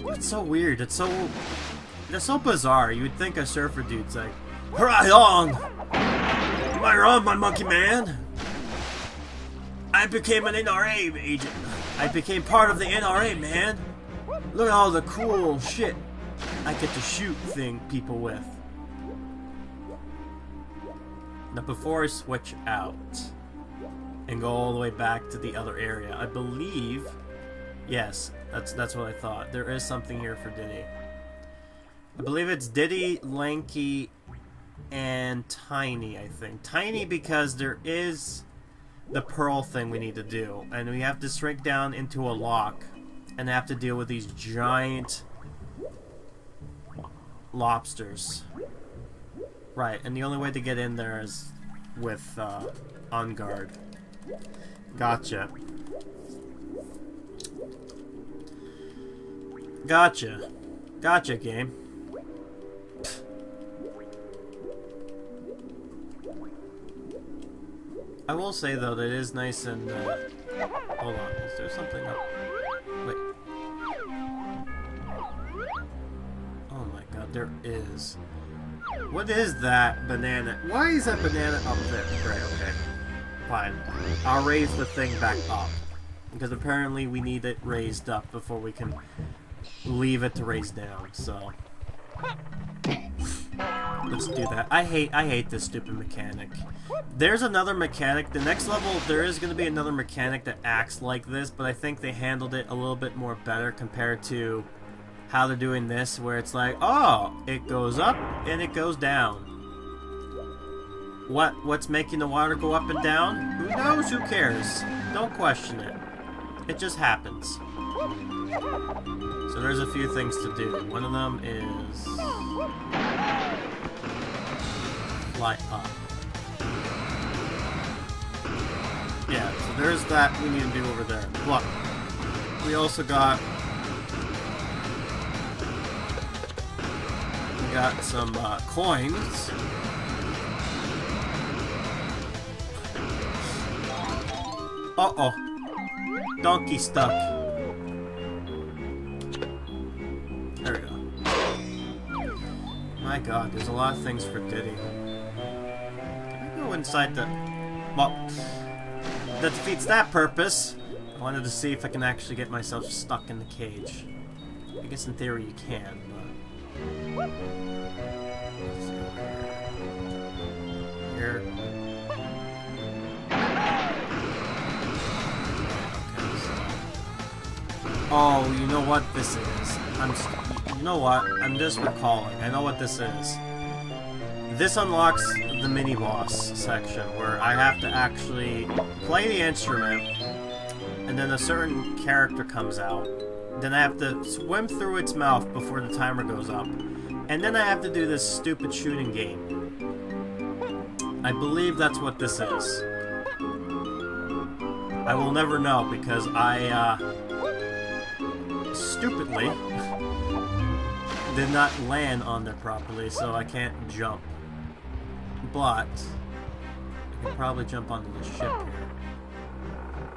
Speaker 1: It's so weird. It's so bizarre. You would think a surfer dude's like, "Right on! Right on, my monkey man! I became an NRA agent. I became part of the NRA, man. Look at all the cool shit I get to shoot people with." Now, before I switch out and go all the way back to the other area, I believe, yes, that's what I thought. There is something here for Diddy. I believe it's Diddy, Lanky, and Tiny, I think. Tiny because there is the pearl thing we need to do, and we have to shrink down into a lock and have to deal with these giant lobsters. Right, and the only way to get in there is with on guard. Gotcha. Gotcha, game. I will say, though, that it is nice and... hold on, is there something up? Wait. Oh my god, there is. What is that banana? Why is that banana up there? Right, okay. Fine. I'll raise the thing back up. Because apparently we need it raised up before we can leave it to raise down, so... let's do that. I hate this stupid mechanic. There's another mechanic. The next level, there is going to be another mechanic that acts like this, but I think they handled it a little bit more better compared to how they're doing this, where it's like, oh, it goes up and it goes down. What's making the water go up and down? Who knows? Who cares? Don't question it. It just happens. So there's a few things to do. One of them is fly up. Yeah, so there's that we need to do over there. Look, we also got some coins. Uh-oh. Donkey stuck. There we go. My god, there's a lot of things for Diddy. Can I go inside the... well, that defeats that purpose. I wanted to see if I can actually get myself stuck in the cage. I guess in theory you can, but... let's see over here. Oh, you know what this is? You know what? I'm just recalling. I know what this is. This unlocks the mini-boss section, where I have to actually play the instrument, and then a certain character comes out. Then I have to swim through its mouth before the timer goes up. And then I have to do this stupid shooting game. I believe that's what this is. I will never know, because I, stupidly did not land on there properly, so I can't jump. But I can probably jump onto the ship here.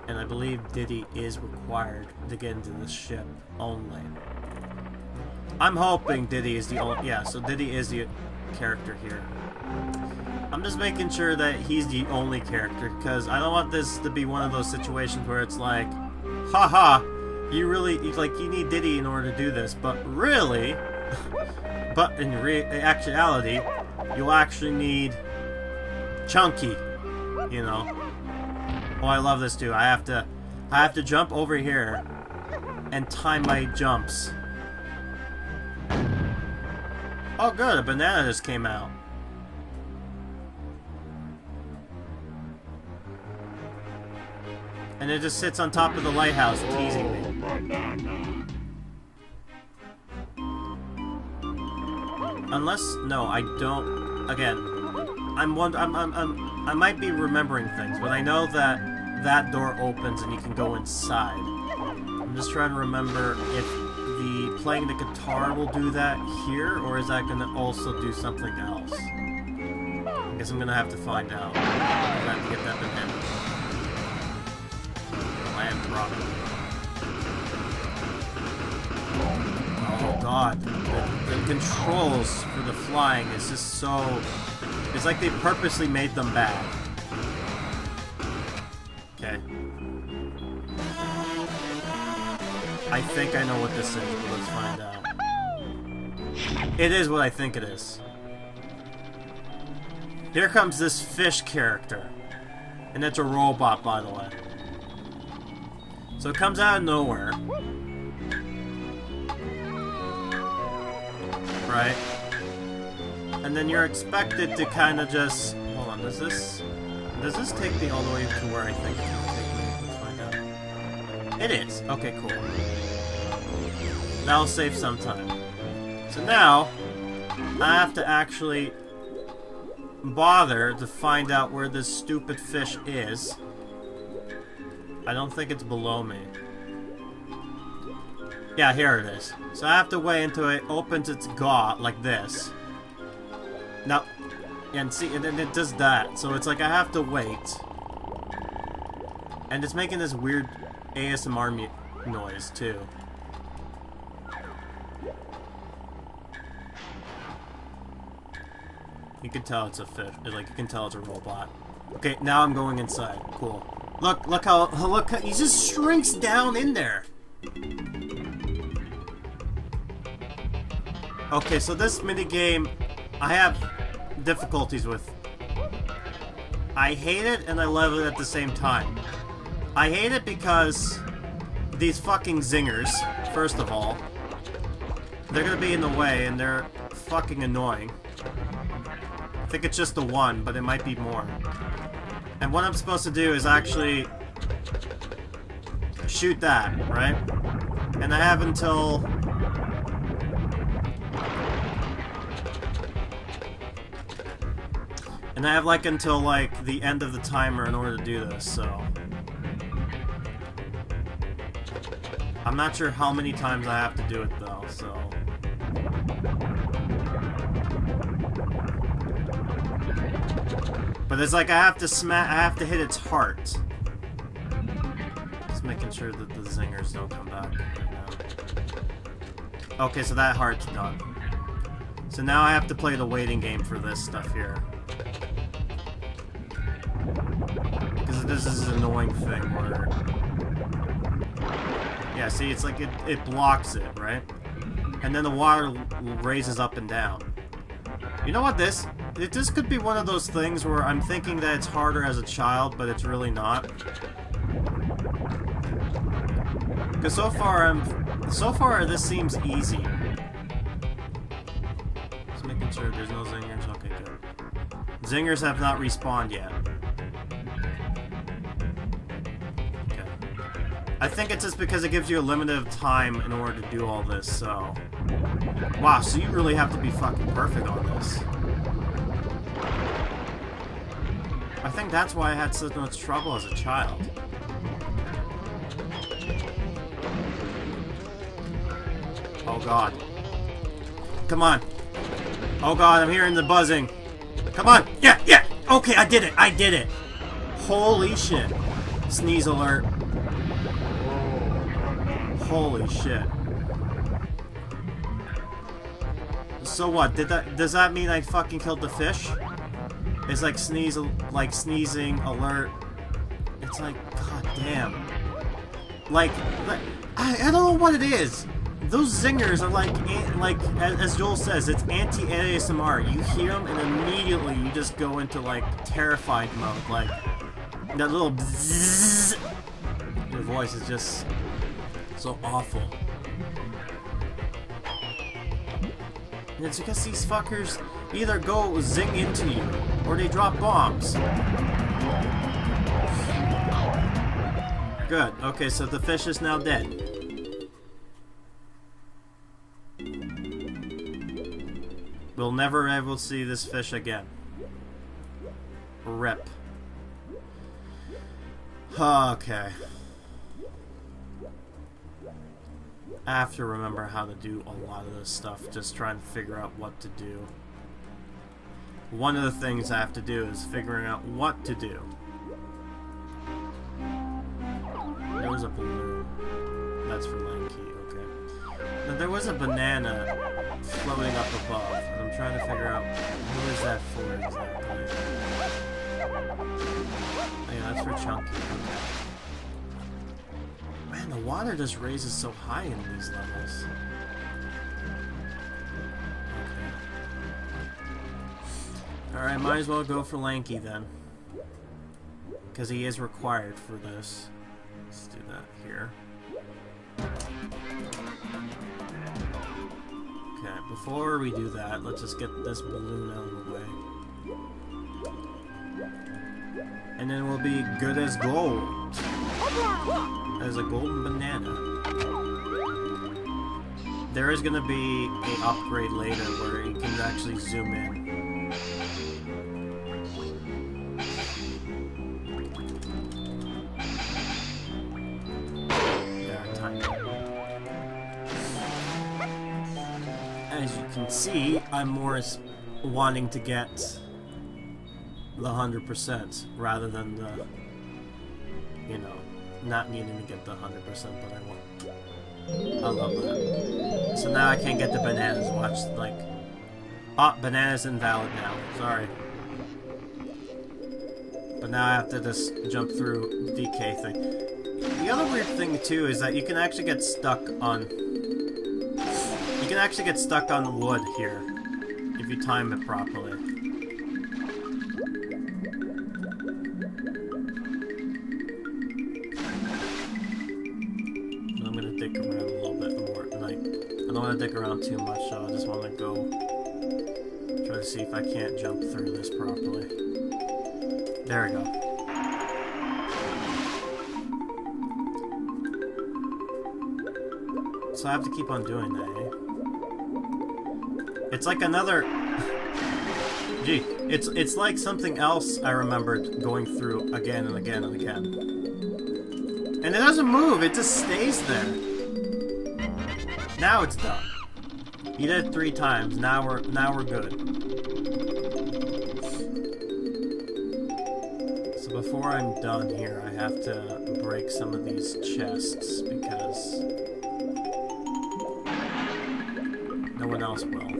Speaker 1: And I believe Diddy is required to get into the ship only. I'm hoping Diddy is the only... Yeah, so Diddy is the character here. I'm just making sure that he's the only character, because I don't want this to be one of those situations where it's like, haha, you really, like, you need Diddy in order to do this, but really, but in actuality, you'll actually need Chunky, you know. Oh, I love this too. I have to jump over here and time my jumps. Oh good, a banana just came out. And it just sits on top of the lighthouse, teasing me. Unless, no, I don't. Again, I might be remembering things, but I know that that door opens and you can go inside. I'm just trying to remember if the playing the guitar will do that here, or is that going to also do something else? I guess I'm going to have to find out. I have to get that banana. Land rocket. Oh god, the controls for the flying is just so... It's like they purposely made them bad. Okay. I think I know what this is, but let's find out. It is what I think it is. Here comes this fish character. And it's a robot, by the way. So it comes out of nowhere. Right? And then you're expected to kind of just... Hold on, does this take me all the way to where I think it's going to take me? Let's find out. It is. Okay, cool. That'll save some time. So now, I have to actually bother to find out where this stupid fish is. I don't think it's below me. Yeah, here it is. So I have to wait until it opens its jaw like this. Now, and see, and then it does that. So it's like I have to wait. And it's making this weird ASMR noise, too. You can tell it's a fish. Like, you can tell it's a robot. Okay, now I'm going inside. Cool. Look how, he just shrinks down in there. Okay, so this minigame, I have difficulties with. I hate it and I love it at the same time. I hate it because these fucking zingers, first of all, they're gonna be in the way and they're fucking annoying. I think it's just the one, but it might be more. And what I'm supposed to do is actually shoot that, right? And I have until... And I have like until like the end of the timer in order to do this, so... I'm not sure how many times I have to do it though, so... But it's like I have to hit its heart. Just making sure that the zingers don't come back right now. Okay, so that heart's done. So now I have to play the waiting game for this stuff here. Because this is an annoying thing where... Yeah, see, it's like it blocks it, right? And then the water raises up and down. You know what this could be one of those things where I'm thinking that it's harder as a child, but it's really not. Because so far this seems easy. Just making sure there's no zingers. Okay, good. Zingers have not respawned yet. Okay. I think it's just because it gives you a limited time in order to do all this, so... Wow, so you really have to be fucking perfect on this. I think that's why I had so much trouble as a child. Oh god. Come on. Oh god, I'm hearing the buzzing. Come on! Yeah! Yeah! Okay, I did it! I did it! Holy shit. Sneeze alert. Holy shit. So what? Does that mean I fucking killed the fish? It's like sneezing alert. It's like, god damn. Like I don't know what it is. Those zingers are like as Joel says, it's anti-ASMR. You hear them and immediately you just go into like terrified mode. Like that little bzzz. Your voice is just so awful. And it's because these fuckers either go zing into you or they drop bombs. Good. Okay, so the fish is now dead. We'll never ever see this fish again. Rip. Okay. I have to remember how to do a lot of this stuff, just trying to figure out what to do. One of the things I have to do is figuring out what to do. There was a balloon. That's for Lanky, okay. Now, there was a banana floating up above, and I'm trying to figure out who is that for exactly. Oh, yeah, that's for Chunky. Okay. Man, the water just raises so high in these levels. Okay. Alright, might as well go for Lanky then. Because he is required for this. Let's do that here. Okay, before we do that, let's just get this balloon out of the way. And then we'll be good as gold. As a golden banana. There is gonna be an upgrade later where you can actually zoom in. As you can see, I'm more wanting to get the 100% rather than the, you know, not needing to get the 100%, but I want. I love that. So now I can't get the bananas. Watch, like, oh, bananas invalid now. Sorry. But now I have to just jump through DK thing. The other weird thing too is that you can actually get stuck on. You can actually get stuck on the wood here if you time it properly. I'm gonna dig around a little bit more. Like, I don't want to dig around too much, so I just want to go try to see if I can't jump through this properly. There we go. So I have to keep on doing that, eh? It's like another... Gee, it's like something else I remembered going through again and again and again. And it doesn't move, it just stays there. Now it's done. You did it 3 times, now we're good. So before I'm done here, I have to break some of these chests because no one else will.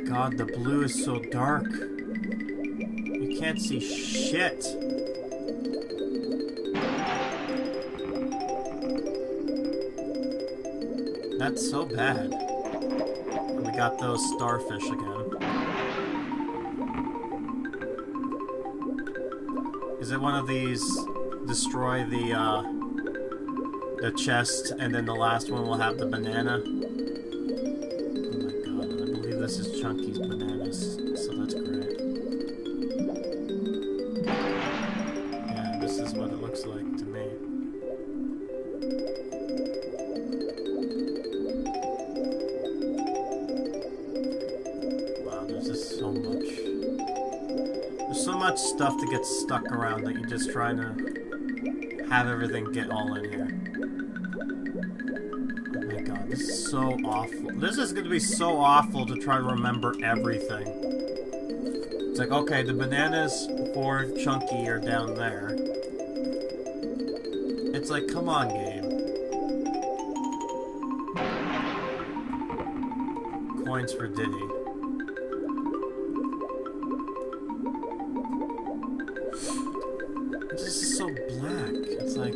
Speaker 1: God, the blue is so dark. You can't see shit. That's so bad. And we got those starfish again. Is it one of these destroy the chest and then the last one will have the banana? This is Chunky's bananas, so that's great. Yeah, this is what it looks like to me. Wow, there's just so much. There's so much stuff to get stuck around that you're just trying to have everything get all in here. This is so awful. This is going to be so awful to try to remember everything. It's like, okay, the bananas for Chunky are down there. It's like, come on, game. coins for Diddy. This is so black. It's like,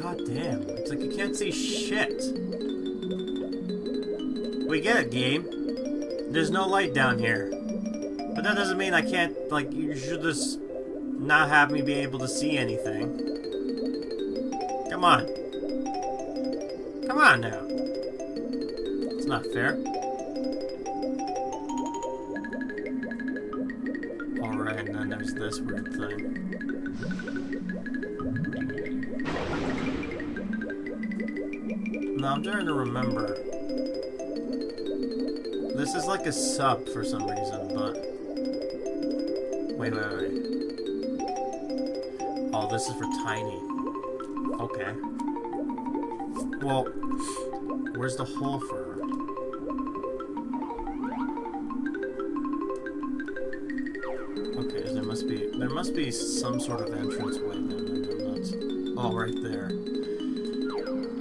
Speaker 1: god damn. It's like you can't see shit. We get it, game. There's no light down here. But that doesn't mean I can't, like, you should just not have me be able to see anything. Come on. Come on now. It's not fair. Alright, and then there's this weird thing. No, I'm trying to remember. This is like a sub for some reason, but... Wait. Oh, this is for tiny. Okay. Well, where's the hole for her? Okay, there must be some sort of entrance way. No. Oh, right there.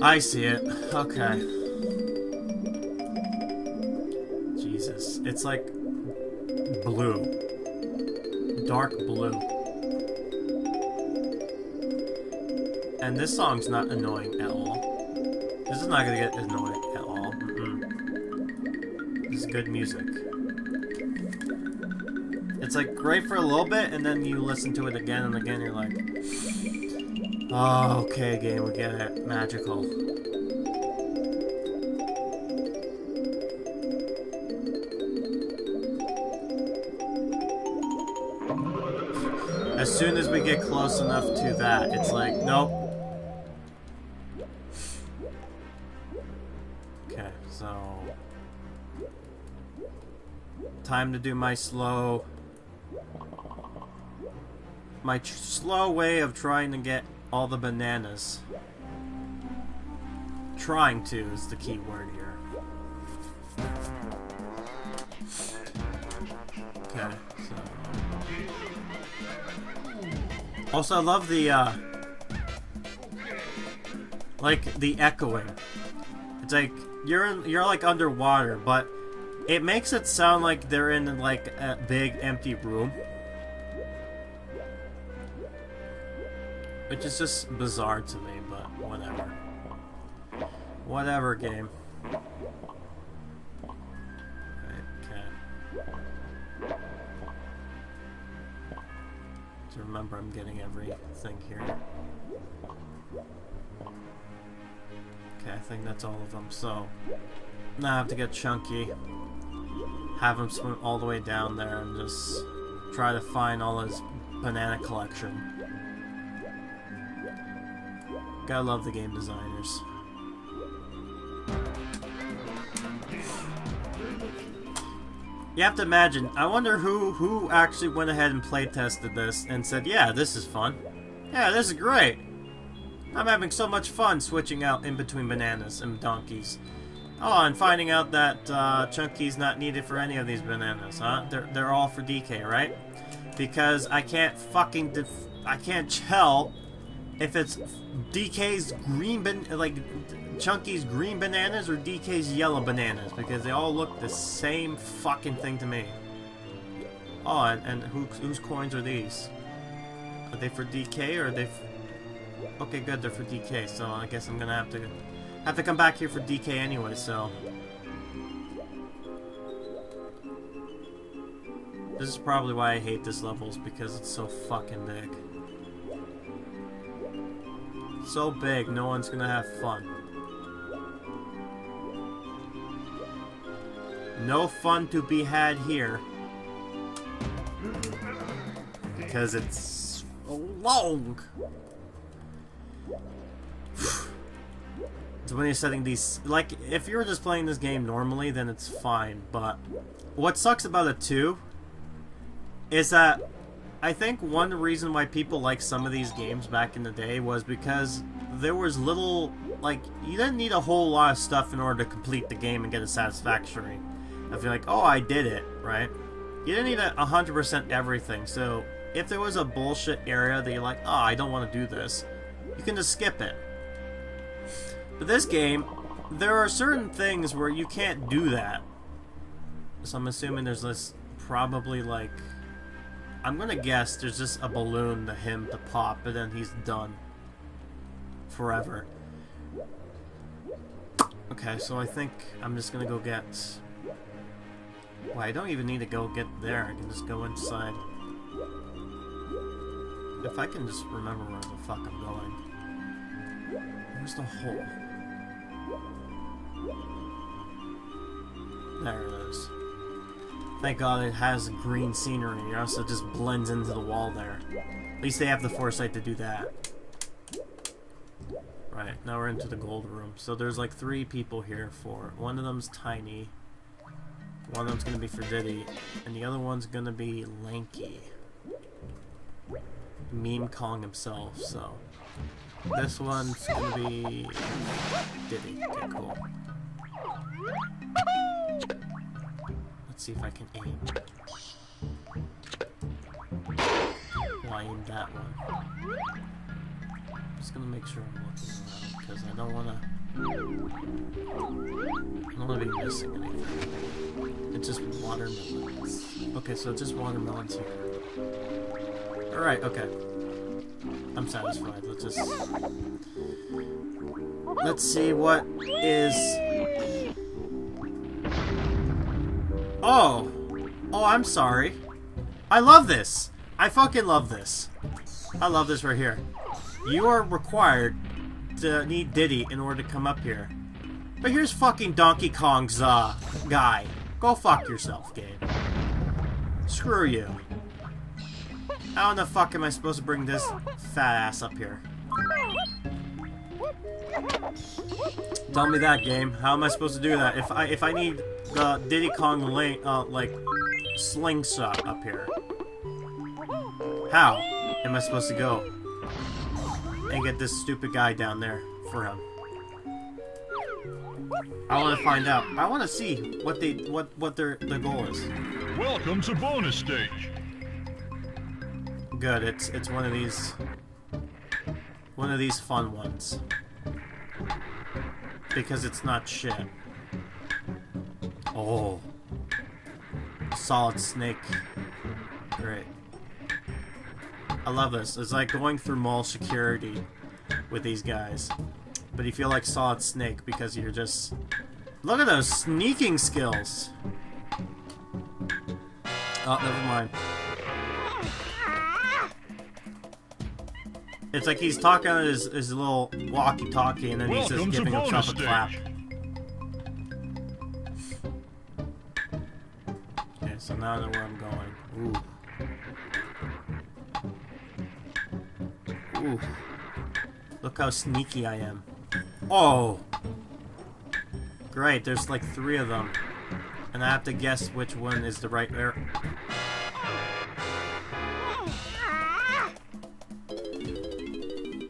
Speaker 1: I see it. Okay. Jesus. It's like blue. Dark blue. And this song's not annoying at all. This is not gonna get annoying at all. This is good music. It's like great for a little bit, and then you listen to it again and again, you're like, oh, okay, game, we get it. Magical. As soon as we get close enough to that, it's like, nope. Okay, so... time to do my slow... my slow way of trying to get all the bananas. Trying to is the key word here. Okay, so... also, I love the, like, the echoing. It's like, you're like underwater, but it makes it sound like they're in, like, a big empty room. Which is just bizarre to me, but whatever. Whatever, game. Okay. To remember, I'm getting everything here. Okay, I think that's all of them. So, now I have to get Chunky, have him swim all the way down there, and just try to find all his banana collection. Gotta love the game designers. You have to imagine, I wonder who actually went ahead and play tested this and said, yeah, this is fun. Yeah, this is great. I'm having so much fun switching out in between bananas and donkeys. Oh, and finding out that Chunky's not needed for any of these bananas, huh? They're all for DK, right? Because I can't fucking I can't tell if it's DK's Chunky's green bananas or DK's yellow bananas, because they all look the same fucking thing to me. Oh, and whose coins are these? Are they for DK or are they? Okay, good, they're for DK. So I guess I'm gonna have to come back here for DK anyway. So this is probably why I hate this level, is because it's so fucking big. So big, no one's gonna have fun. No fun to be had here. Because it's so long. So when you're setting these... like, if you were just playing this game normally, then it's fine. But what sucks about it, too, is that I think one reason why people like some of these games back in the day was because there was little... like, you didn't need a whole lot of stuff in order to complete the game and get it satisfactory. I feel like, oh, I did it, right? You didn't need 100% everything, so if there was a bullshit area that you're like, oh, I don't want to do this, you can just skip it. But this game, there are certain things where you can't do that. So I'm assuming there's this probably like... I'm gonna guess there's just a balloon to him to pop, and then he's done. Forever. Okay, so I think I'm just gonna go get... Well, I don't even need to go get there. I can just go inside. If I can just remember where the fuck I'm going. Where's the hole? There it is. Thank God it has green scenery, or else it just blends into the wall there. At least they have the foresight to do that. Right, now we're into the gold room. So there's like 3 people here for... One of them's Tiny. One of them's gonna be for Diddy. And the other one's gonna be Lanky. Meme Kong himself, so... This one's gonna be... Diddy. Okay, cool. Let's see if I can aim. Well, I aimed that one. I'm just gonna make sure I'm looking around, because I don't wanna be missing anything. It's just watermelons. Okay, so it's just watermelons here. Alright, okay. I'm satisfied. Let's see what is... Oh! Oh, I'm sorry. I love this! I fucking love this. I love this right here. You are required to need Diddy in order to come up here. But here's fucking Donkey Kong's, guy. Go fuck yourself, game. Screw you. How in the fuck am I supposed to bring this fat ass up here? Tell me that, game. How am I supposed to do that? If I need the Diddy Kong like slingshot up here, how am I supposed to go and get this stupid guy down there for him? I want to find out. I want to see what their goal is.
Speaker 2: Welcome to bonus stage.
Speaker 1: Good. It's one of these fun ones. Because it's not shit. Oh. Solid Snake. Great. I love this. It's like going through mall security with these guys. But you feel like Solid Snake because you're just... Look at those sneaking skills! Oh, never mind. It's like he's talking on his little walkie-talkie, and then he's just giving himself a clap. Okay, so now I know where I'm going. Ooh. Ooh. Look how sneaky I am. Oh! Great, there's like 3 of them. And I have to guess which one is the right...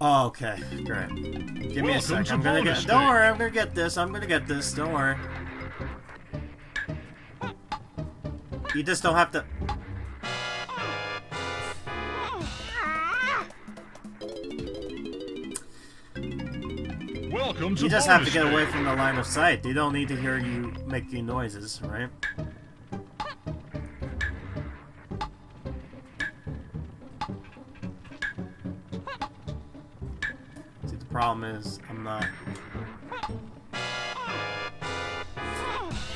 Speaker 1: Oh, okay, great. Give me a sec. I'm gonna get. Don't worry, I'm gonna get this. I'm gonna get this. Don't worry. You just don't have to.
Speaker 2: Welcome to
Speaker 1: You just have to get away from the line of sight. They don't need to hear you making noises, right? Problem is, I'm not...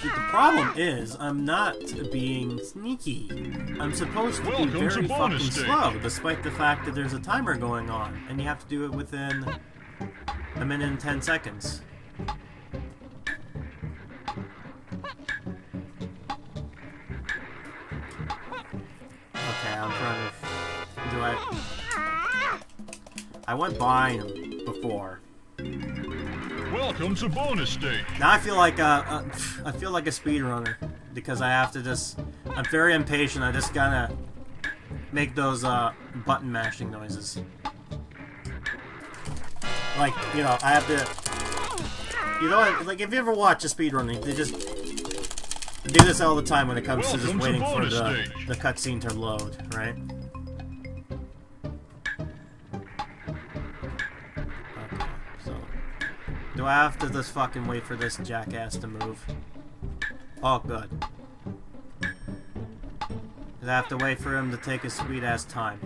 Speaker 1: See, the problem is, I'm not being sneaky. I'm supposed to be very fucking slow, despite the fact that there's a timer going on, and you have to do it within 1 minute and 10 seconds. Okay, I'm trying to... Do I went by him before.
Speaker 2: Welcome to bonus stage.
Speaker 1: Now I feel like a speedrunner because I have to just. I'm very impatient. I just gotta make those button mashing noises. Like, you know, I have to. You know, like if you ever watch a speedrunner, they just do this all the time when it comes to just waiting for the cutscene to load, right? Do I have to just fucking wait for this jackass to move? Oh, good. I have to wait for him to take his sweet ass time.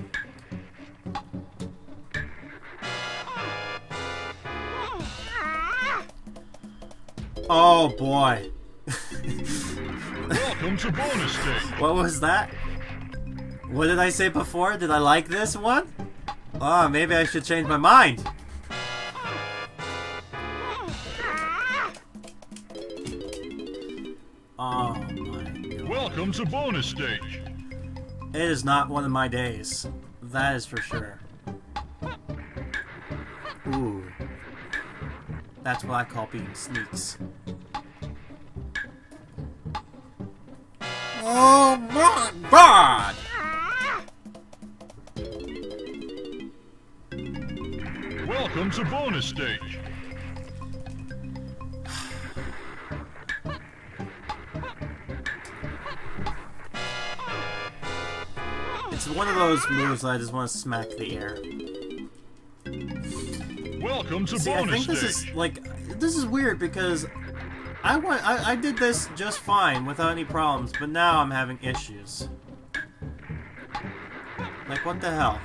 Speaker 1: Oh boy.
Speaker 2: Welcome to bonus stage.
Speaker 1: What was that? What did I say before? Did I like this one? Oh, maybe I should change my mind. Oh my god.
Speaker 2: Welcome to bonus stage.
Speaker 1: It is not one of my days. That is for sure. Ooh. That's what I call being sneaks. Oh my god!
Speaker 2: Welcome to bonus stage.
Speaker 1: It's one of those moves that I just want to smack the air.
Speaker 2: Welcome to
Speaker 1: See, I
Speaker 2: bonus
Speaker 1: think
Speaker 2: stage.
Speaker 1: this is weird because I did this just fine without any problems, but now I'm having issues. Like, what the hell?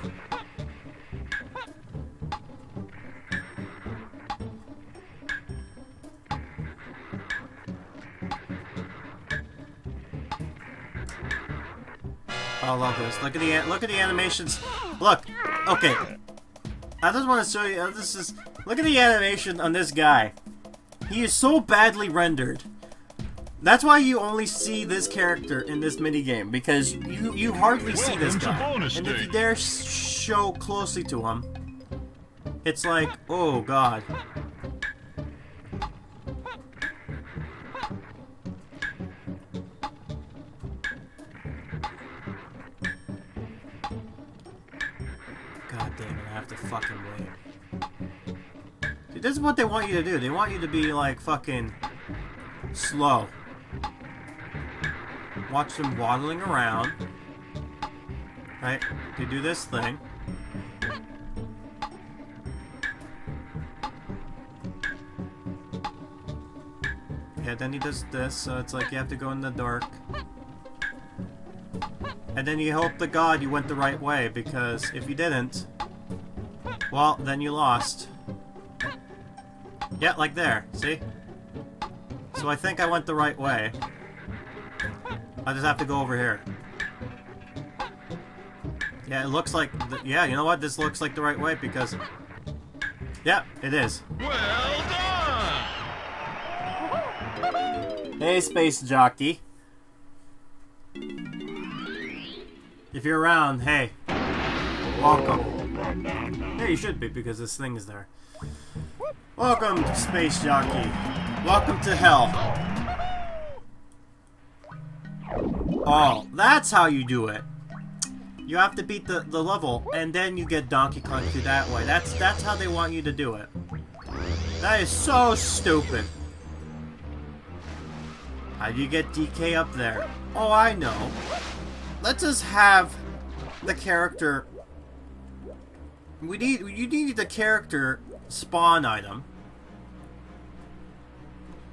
Speaker 1: I love this. Look at the animations. Look. Okay. I just want to show you. Look at the animation on this guy. He is so badly rendered. That's why you only see this character in this minigame, because you hardly see this guy. And if you dare show closely to him, it's like, oh god. God damn it, I have to fucking wait. See, this is what they want you to do. They want you to be like fucking slow. Watch them waddling around. Right? They do this thing. Yeah, then he does this, so it's like you have to go in the dark. And then you hope to God you went the right way, because if you didn't, well, then you lost. Yeah, like there, see? So I think I went the right way. I just have to go over here. Yeah, it looks like... yeah, you know what? This looks like the right way because... yeah, it is.
Speaker 2: Well done!
Speaker 1: Hey, Space Jockey. If you're around, hey. Welcome. Hey, you should be because this thing is there. Welcome, Space Jockey. Welcome to hell. Oh, that's how you do it. You have to beat the level, and then you get Donkey Kong through that way. That's how they want you to do it. That is so stupid. How do you get DK up there? Oh, I know. Let's just have the character... you need the character spawn item.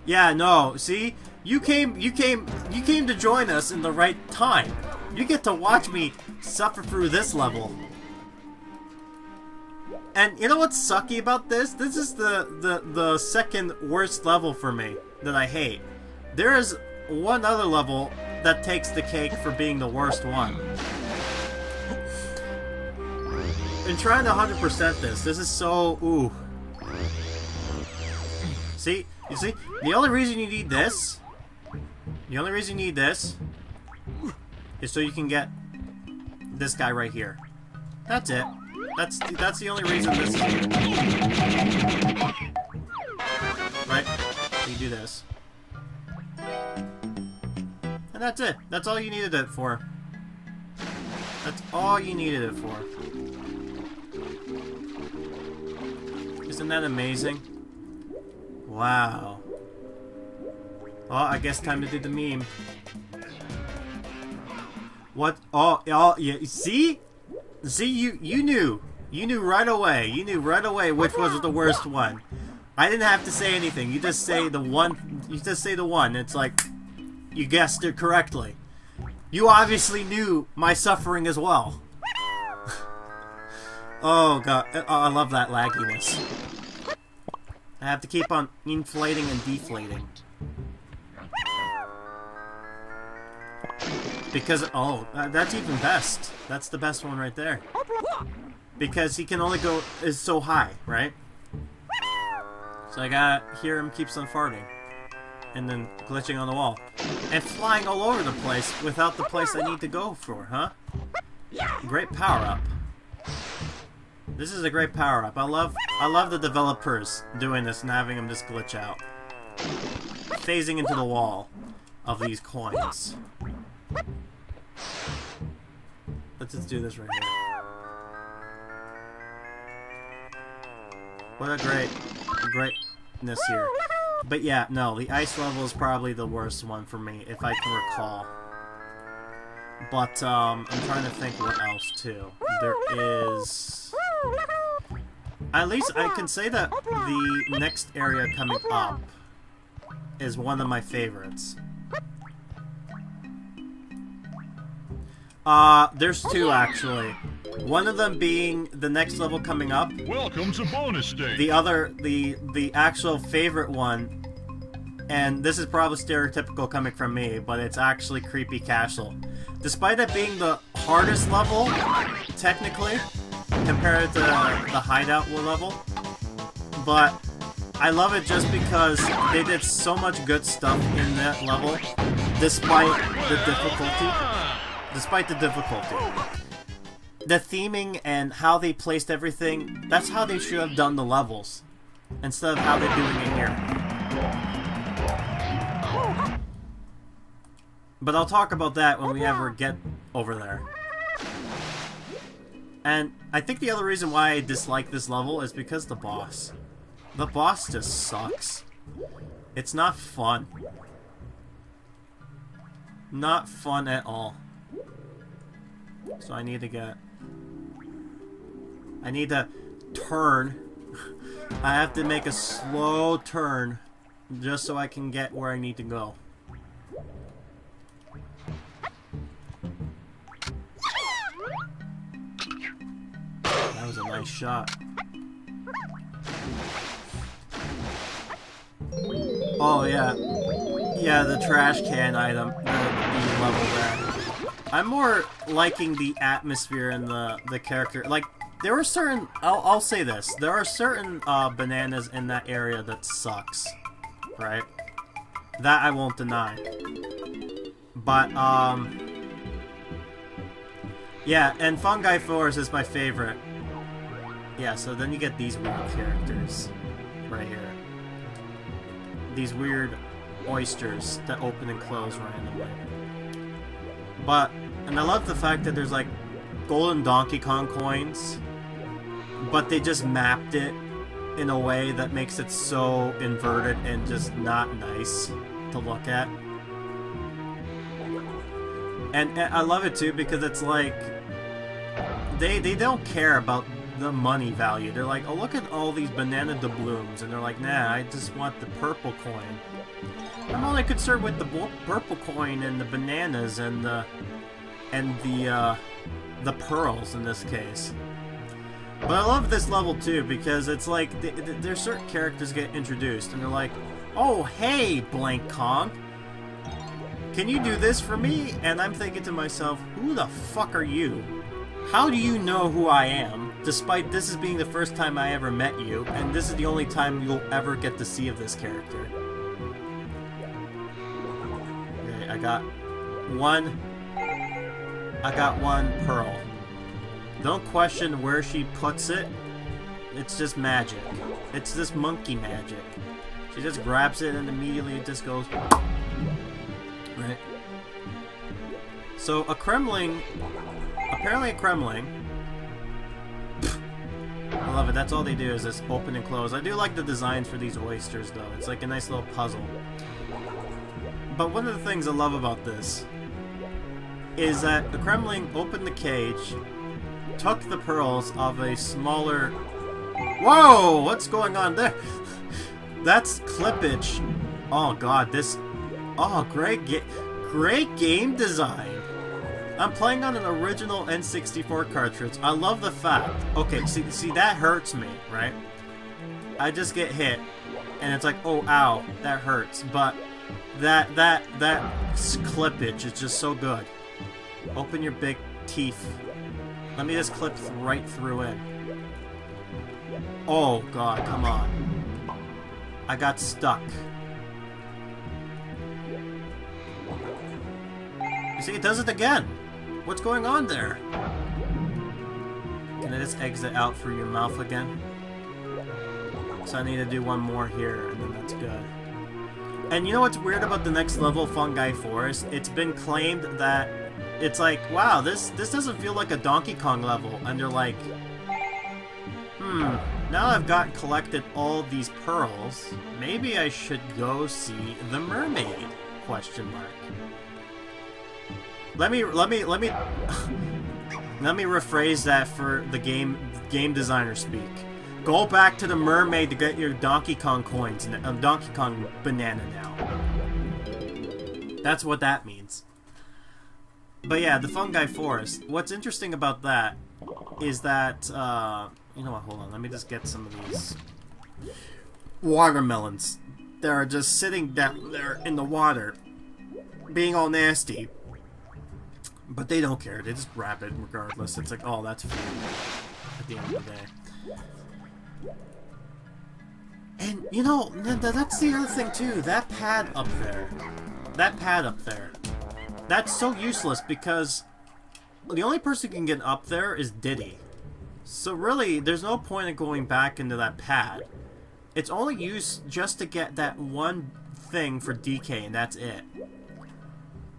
Speaker 1: Yeah, no, see? You came to join us in the right time. You get to watch me suffer through this level. And you know what's sucky about this? This is the second worst level for me that I hate. There is one other level that takes the cake for being the worst one. In trying to 100% this is so... ooh. See? You see? The only reason you need this... is so you can get this guy right here. That's it. That's the only reason this is here. Right? So you do this. And that's it. That's all you needed it for. That's all you needed it for. Isn't that amazing? Wow. Well, I guess time to do the meme. What? Oh, yeah. See? See, you knew. You knew right away. You knew right away which was the worst one. I didn't have to say anything. You just say the one. You just say the one. It's like you guessed it correctly. You obviously knew my suffering as well. Oh god, oh, I love that lagginess. I have to keep on inflating and deflating. Because, oh, that's even best. That's the best one right there. Because he can only go, is so high, right? So I gotta hear him keeps on farting. And then glitching on the wall. And flying all over the place without the place I need to go for, huh? Great power-up. This is a great power-up. I love the developers doing this and having them just glitch out. Phasing into the wall of these coins. Let's just do this right here. What a greatness here. But yeah, no, the ice level is probably the worst one for me, if I can recall. But, I'm trying to think what else, too. There is... At least I can say that the next area coming up is one of my favorites. There's two, actually. One of them being the next level coming up.
Speaker 2: Welcome to bonus stage.
Speaker 1: The other, the actual favorite one, and this is probably stereotypical coming from me, but it's actually Creepy Castle. Despite it being the hardest level, technically, compared to the hideout level, but I love it just because they did so much good stuff in that level, despite the difficulty. Despite the difficulty. The theming and how they placed everything, that's how they should have done the levels, instead of how they're doing it here. But I'll talk about that when we ever get over there. And I think the other reason why I dislike this level is because the boss. The boss just sucks. It's not fun. Not fun at all. So I need to turn. I have to make a slow turn just so I can get where I need to go. That was a nice shot. Oh yeah. Yeah, the trash can item. The level there. I'm more liking the atmosphere and the character. Like, there were certain... I'll say this. There are certain bananas in that area that sucks. Right? That I won't deny. But, yeah, and Fungi Forest is my favorite. Yeah, so then you get these weird characters. Right here. These weird oysters that open and close randomly. But, and I love the fact that there's like golden Donkey Kong coins, but they just mapped it in a way that makes it so inverted and just not nice to look at. And I love it too because it's like, they don't care about the money value. They're like, oh, look at all these banana doubloons, and they're like, nah, I just want the purple coin. I'm only concerned with the purple coin and the bananas and the pearls in this case. But I love this level too because it's like there's certain characters get introduced and they're like, oh hey blank Kong, can you do this for me? And I'm thinking to myself, who the fuck are you? How do you know who I am? Despite this as being the first time I ever met you, and this is the only time you'll ever get to see of this character. Okay, I got one pearl. Don't question where she puts it. It's just magic. It's just monkey magic. She just grabs it and immediately it just goes... Right? So, a Kremling... Apparently a Kremling... I love it. That's all they do is just open and close. I do like the designs for these oysters, though. It's like a nice little puzzle. But one of the things I love about this is that the Kremling opened the cage, took the pearls of a smaller... Whoa! What's going on there? That's clippage. Oh god, this... Oh, great game design. I'm playing on an original N64 cartridge. I love the fact. Okay, see that hurts me, right? I just get hit, and it's like, oh, ow, that hurts. But that clippage is just so good. Open your big teeth. Let me just clip right through it. Oh god, come on. I got stuck. You see, it does it again. What's going on there? Can I just exit out through your mouth again? So I need to do one more here, and then that's good. And you know what's weird about the next level, Fungi Forest? It's been claimed that it's like, wow, this doesn't feel like a Donkey Kong level. And they're like, now I've collected all these pearls, maybe I should go see the mermaid? Question mark. Let me rephrase that for the game designer speak. Go back to the mermaid to get your Donkey Kong coins and Donkey Kong banana now. That's what that means. But yeah, the Fungi Forest. What's interesting about that is that you know what? Hold on. Let me just get some of these watermelons. They're just sitting down there in the water, being all nasty. But they don't care. They just grab it regardless. It's like, oh, that's food at the end of the day. And, you know, that's the other thing, too. That pad up there. That's so useless because the only person who can get up there is Diddy. So really, there's no point in going back into that pad. It's only used just to get that one thing for DK, and that's it.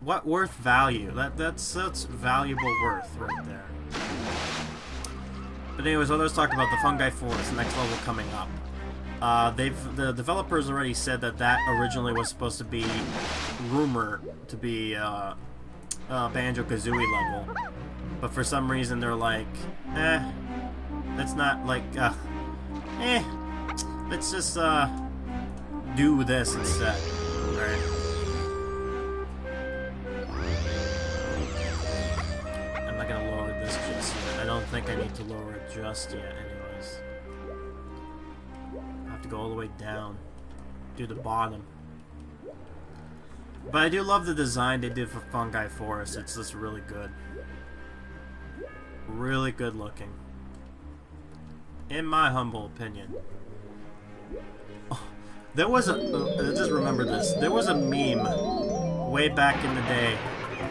Speaker 1: What worth value? That's valuable worth right there. But anyways, let's talk about the Fungi Forest, the next level coming up. The developers already said that originally was supposed to be rumored to be Banjo-Kazooie level, but for some reason they're like, let's not like, let's just do this instead. Alright. I'm not gonna lower this just yet. I don't think I need to lower it just yet, anyways. I have to go all the way down to the bottom. But I do love the design they did for Fungi Forest. It's just really good. Really good looking. In my humble opinion. Oh, there was a... just remember this. There was a meme way back in the day,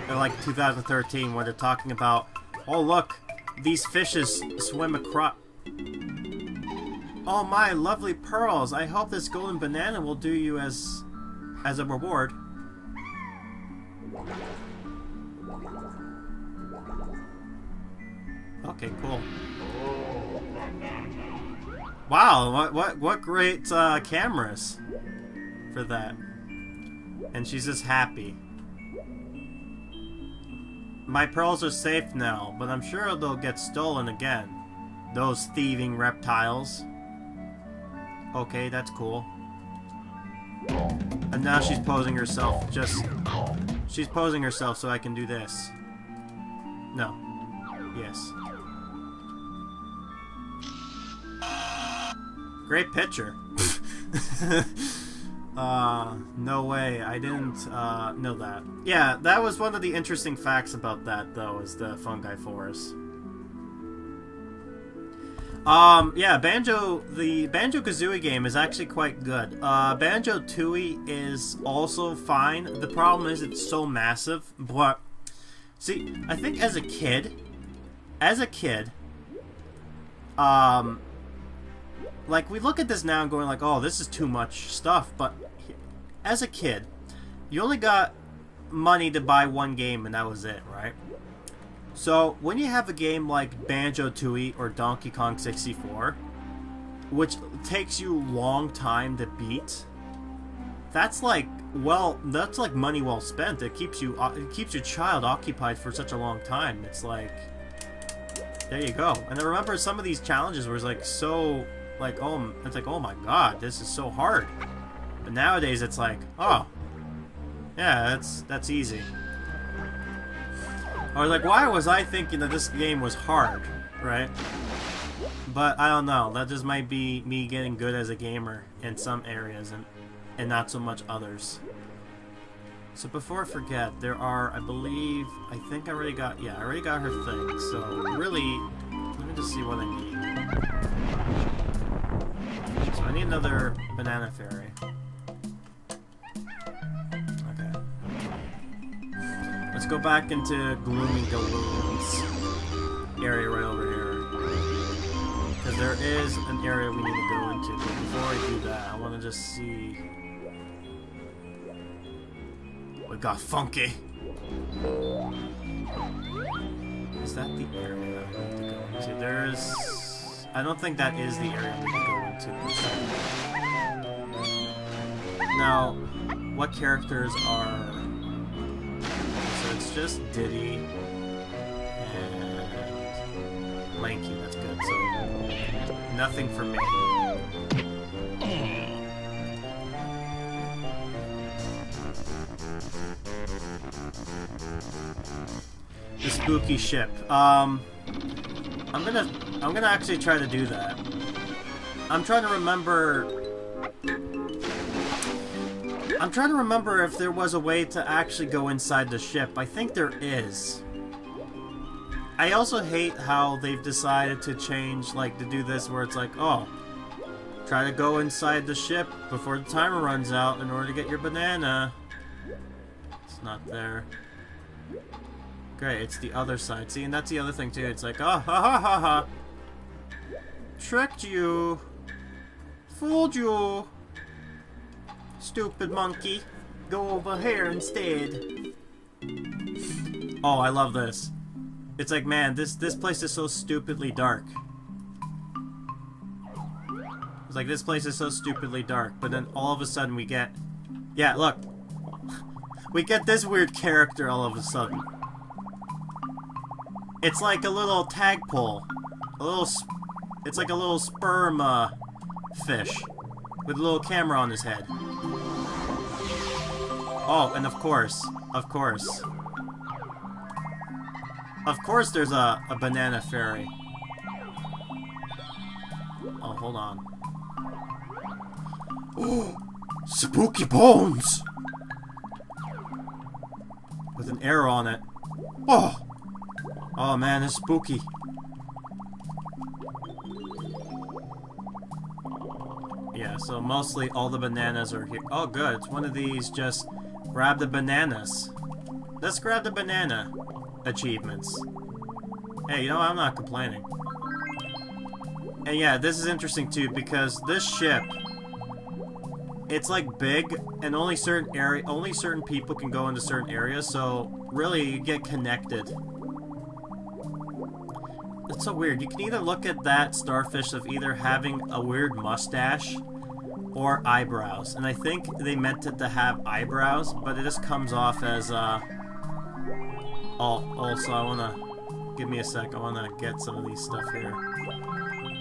Speaker 1: like 2013, where they're talking about, oh look, these fishes swim across... Oh my lovely pearls, I hope this golden banana will do you as a reward. Okay, cool. Wow, what great cameras for that. And she's just happy. My pearls are safe now, but I'm sure they'll get stolen again. Those thieving reptiles. Okay, that's cool. And now she's posing herself, she's posing herself so I can do this. No. Yes. Great picture. No way. I didn't know that. Yeah, that was one of the interesting facts about that, though, is the Fungi Forest. Yeah, the Banjo-Kazooie game is actually quite good. Banjo-Tooie is also fine. The problem is it's so massive, but... See, I think as a kid, like, we look at this now and going like, oh, this is too much stuff, but as a kid, you only got money to buy one game and that was it, right? So, when you have a game like Banjo-Tooie or Donkey Kong 64, which takes you a long time to beat, that's like, well, that's like money well spent. It keeps your child occupied for such a long time. It's like, there you go. And I remember some of these challenges were like so, like, oh, it's like, oh my god, this is so hard. But nowadays it's like, oh, yeah, that's easy. Or like, why was I thinking that this game was hard, right? But I don't know. That just might be me getting good as a gamer in some areas and not so much others. So before I forget, there are, I believe, I think I already got, yeah, I already got her thing. So really, let me just see what I need. So I need another banana fairy. Okay. Let's go back into Gloomy Galoon's area right over here. Because there is an area we need to go into. But before I do that, I want to just see... We got funky. Is that the area I need to go into? There's... I don't think that is the area I need to go into. Now, what characters are... So it's just Diddy and Lanky. That's good. So nothing for me. The spooky ship. I'm gonna actually try to do that. I'm trying to remember if there was a way to actually go inside the ship. I think there is. I also hate how they've decided to change, like, to do this where it's like, oh, try to go inside the ship before the timer runs out in order to get your banana. It's not there. Great, it's the other side. See, and that's the other thing too. It's like, oh, ha ha ha ha. Tricked you. Fooled you. Stupid monkey. Go over here instead. Oh, I love this. It's like, man, this place is so stupidly dark. It's like, this place is so stupidly dark, but then all of a sudden we get... Yeah, look. We get this weird character all of a sudden. It's like a little tadpole. It's like a little sperm, fish. With a little camera on his head. Oh, and of course, there's a banana fairy. Oh, hold on. Oh, spooky bones! With an arrow on it. Oh! Oh man, it's spooky. Yeah, so mostly all the bananas are here. Oh good, it's one of these just grab the bananas. Let's grab the banana achievements. Hey, you know, I'm not complaining. And yeah, this is interesting too because this ship, it's like big and only certain people can go into certain areas, so really you get connected. It's so weird. You can either look at that starfish of either having a weird mustache or eyebrows. And I think they meant it to have eyebrows, but it just comes off as, Oh, also, I wanna... Give me a sec. I wanna get some of these stuff here.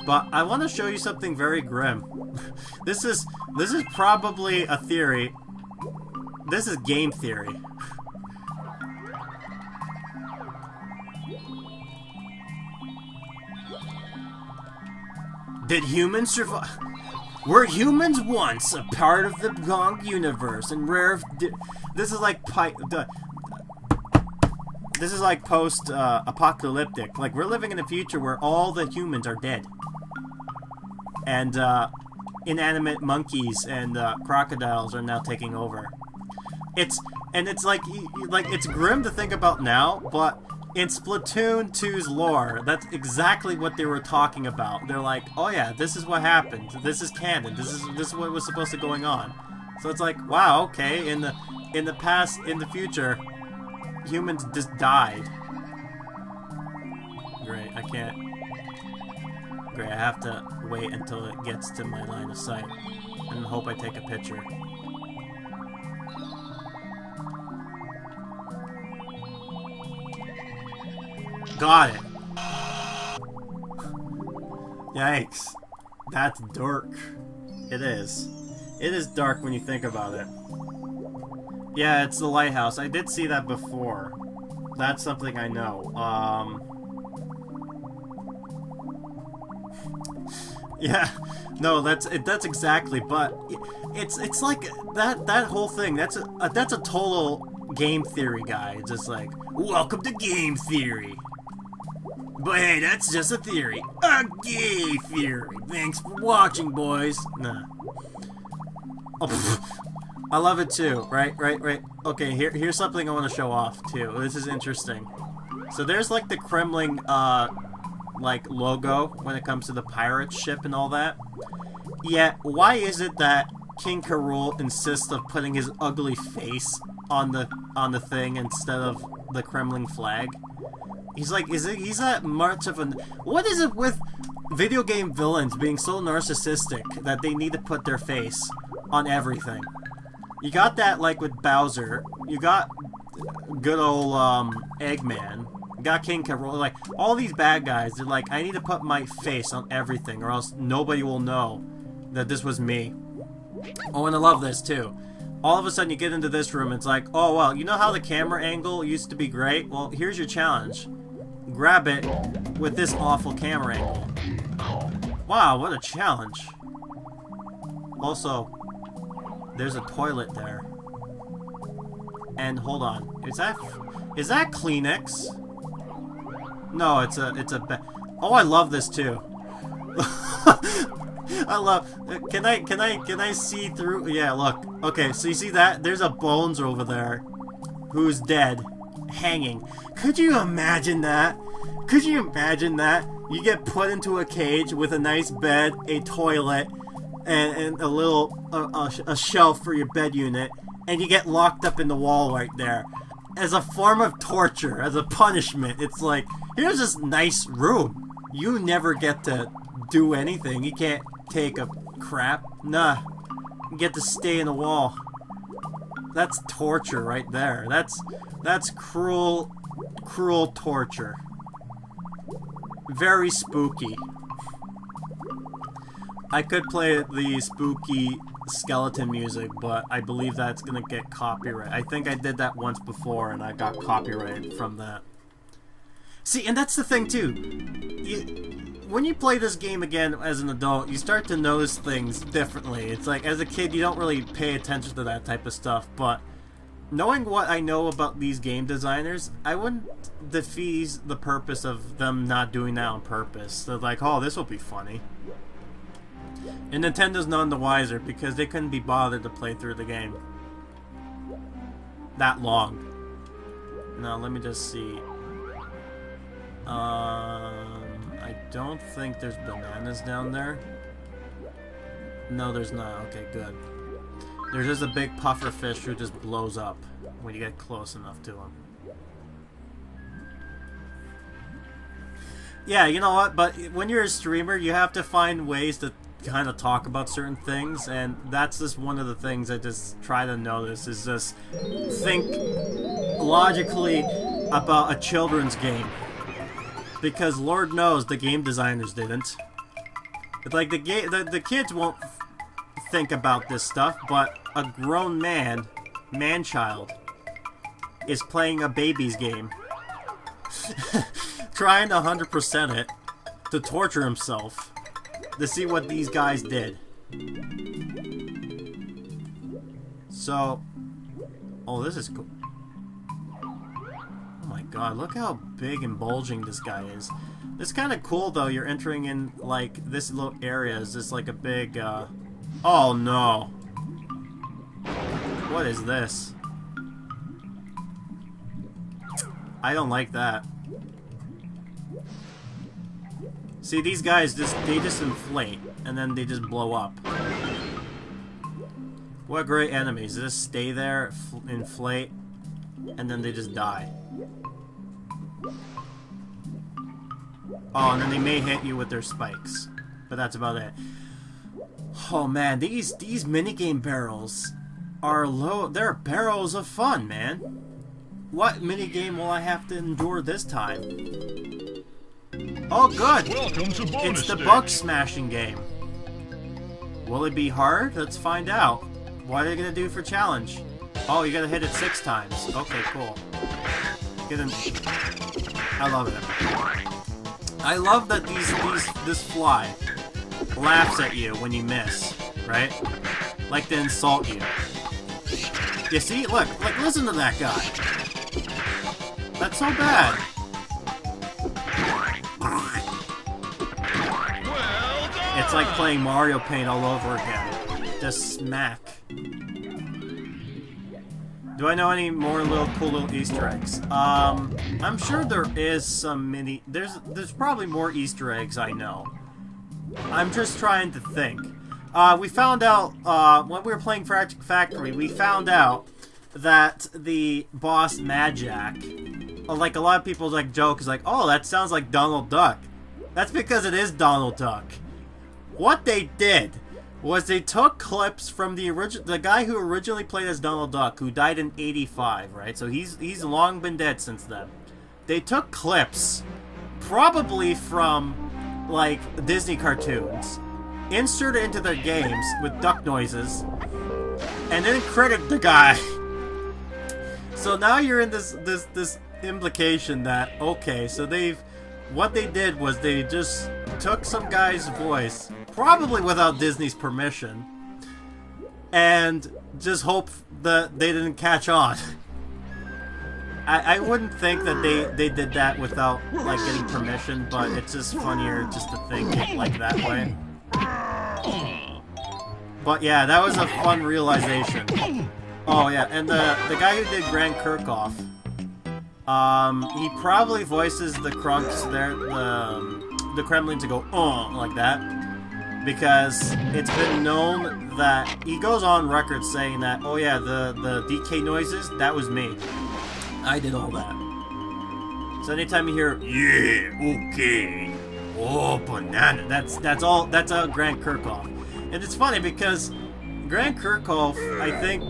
Speaker 1: But I wanna show you something very grim. This is probably a theory. This is game theory. Did humans survive? Were humans once a part of the Gong universe and rare? This is like post-apocalyptic. Like we're living in a future where all the humans are dead, and inanimate monkeys and crocodiles are now taking over. It's like it's grim to think about now, but in Splatoon 2's lore, that's exactly what they were talking about. They're like, oh yeah, this is what happened. This is canon. This is what was supposed to be going on. So it's like, wow, okay. In the past, in the future, humans just died. Great, I can't. Great, I have to wait until it gets to my line of sight and hope I take a picture. Got it. Yikes. That's dark. It is. It is dark when you think about it. Yeah, it's the lighthouse. I did see that before. That's something I know. Yeah, no, that's exactly. But it's like that whole thing. That's a total game theory guy. It's just like, welcome to game theory. But hey, that's just a theory. A gay theory. Thanks for watching, boys. Nah. Oh, I love it too. Right. Okay, here's something I want to show off too. This is interesting. So there's like the Kremlin like logo when it comes to the pirate ship and all that. Yet why is it that King K. Rool insists of putting his ugly face on the thing instead of the Kremlin flag? He's like, he's that much of an... What is it with video game villains being so narcissistic that they need to put their face on everything? You got that, like, with Bowser. You got good old, Eggman. You got King K. Rool. Like, all these bad guys, they're like, I need to put my face on everything or else nobody will know that this was me. Oh, and I love this, too. All of a sudden, you get into this room, it's like, oh, well, you know how the camera angle used to be great? Well, here's your challenge. Grab it with this awful camera angle. Wow, what a challenge. Also, there's a toilet there. And hold on, is that Kleenex? No, it's a oh, I love this too. I love. Can I see through? Yeah, look. Okay, so you see that? There's a Bones over there, who's dead, hanging. Could you imagine that? Could you imagine that? You get put into a cage with a nice bed, a toilet, and a little a shelf for your bed unit, and you get locked up in the wall right there, as a form of torture, as a punishment. It's like, here's this nice room. You never get to do anything. You can't take a crap. Nah. You get to stay in the wall. That's torture right there. That's cruel torture. Very spooky. I could play the spooky skeleton music, but I believe that's gonna get copyright. I think I did that once before and I got copyrighted from that. See, and that's the thing too. When you play this game again as an adult, you start to notice things differently. It's like, as a kid, you don't really pay attention to that type of stuff, but knowing what I know about these game designers, I wouldn't defease the purpose of them not doing that on purpose. They're like, oh, this will be funny. And Nintendo's none the wiser because they couldn't be bothered to play through the game that long. Now, let me just see. I don't think there's bananas down there. No, there's not. Okay, good. There's just a big puffer fish who just blows up when you get close enough to him. Yeah, you know what? But when you're a streamer, you have to find ways to kind of talk about certain things, and that's just one of the things I just try to notice, is just think logically about a children's game. Because Lord knows the game designers didn't. It's like the kids won't think about this stuff, but a grown man-child, is playing a baby's game. Trying to 100% it to torture himself to see what these guys did. So, oh, this is cool. Oh my god, look how big and bulging this guy is. It's kind of cool though, you're entering in like this little area. Is this like a big oh no. What is this? I don't like that. See, these guys they just inflate and then they just blow up. What great enemies. They just stay there, inflate, and then they just die. Oh, and then they may hit you with their spikes. But that's about it. Oh man, these minigame barrels are low. They're barrels of fun, man. What minigame will I have to endure this time? Oh good!
Speaker 2: Welcome to bonus
Speaker 1: It's the
Speaker 2: stage.
Speaker 1: bug smashing game. Will it be hard? Let's find out. What are they gonna do for challenge? Oh, you gotta hit it 6 times. Okay, cool. Get in. I love it. I love that this fly laughs at you when you miss, right? Like to insult you. You see? Look, like, listen to that guy. That's so bad.
Speaker 2: Well done.
Speaker 1: It's like playing Mario Paint all over again. Just smack. Do I know any more cool little Easter eggs? I'm sure there is some there's probably more Easter eggs I know. I'm just trying to think. We found out, when we were playing Fractic Factory, we found out that the boss Majak, like a lot of people like joke, is like, oh, that sounds like Donald Duck. That's because it is Donald Duck. What they did was they took clips from the guy who originally played as Donald Duck, who died in '85, right? So he's long been dead since then. They took clips, probably from like Disney cartoons, inserted into their games with duck noises, and then credited the guy. So now you're in this implication that, okay, so what they did was they just took some guy's voice, probably without Disney's permission, and just hope that they didn't catch on. I wouldn't think that they did that without like getting permission, but it's just funnier just to think it like that way. But yeah, that was a fun realization. Oh yeah, and the guy who did Grant Kirchhoff, he probably voices the Krunks there, the Kremlin to go like that, because it's been known that he goes on record saying that, oh yeah, the DK noises, that was me. I did all that. So anytime you hear, yeah, okay, oh, banana, that's Grant Kirchhoff. And it's funny because Grant Kirchhoff, I think,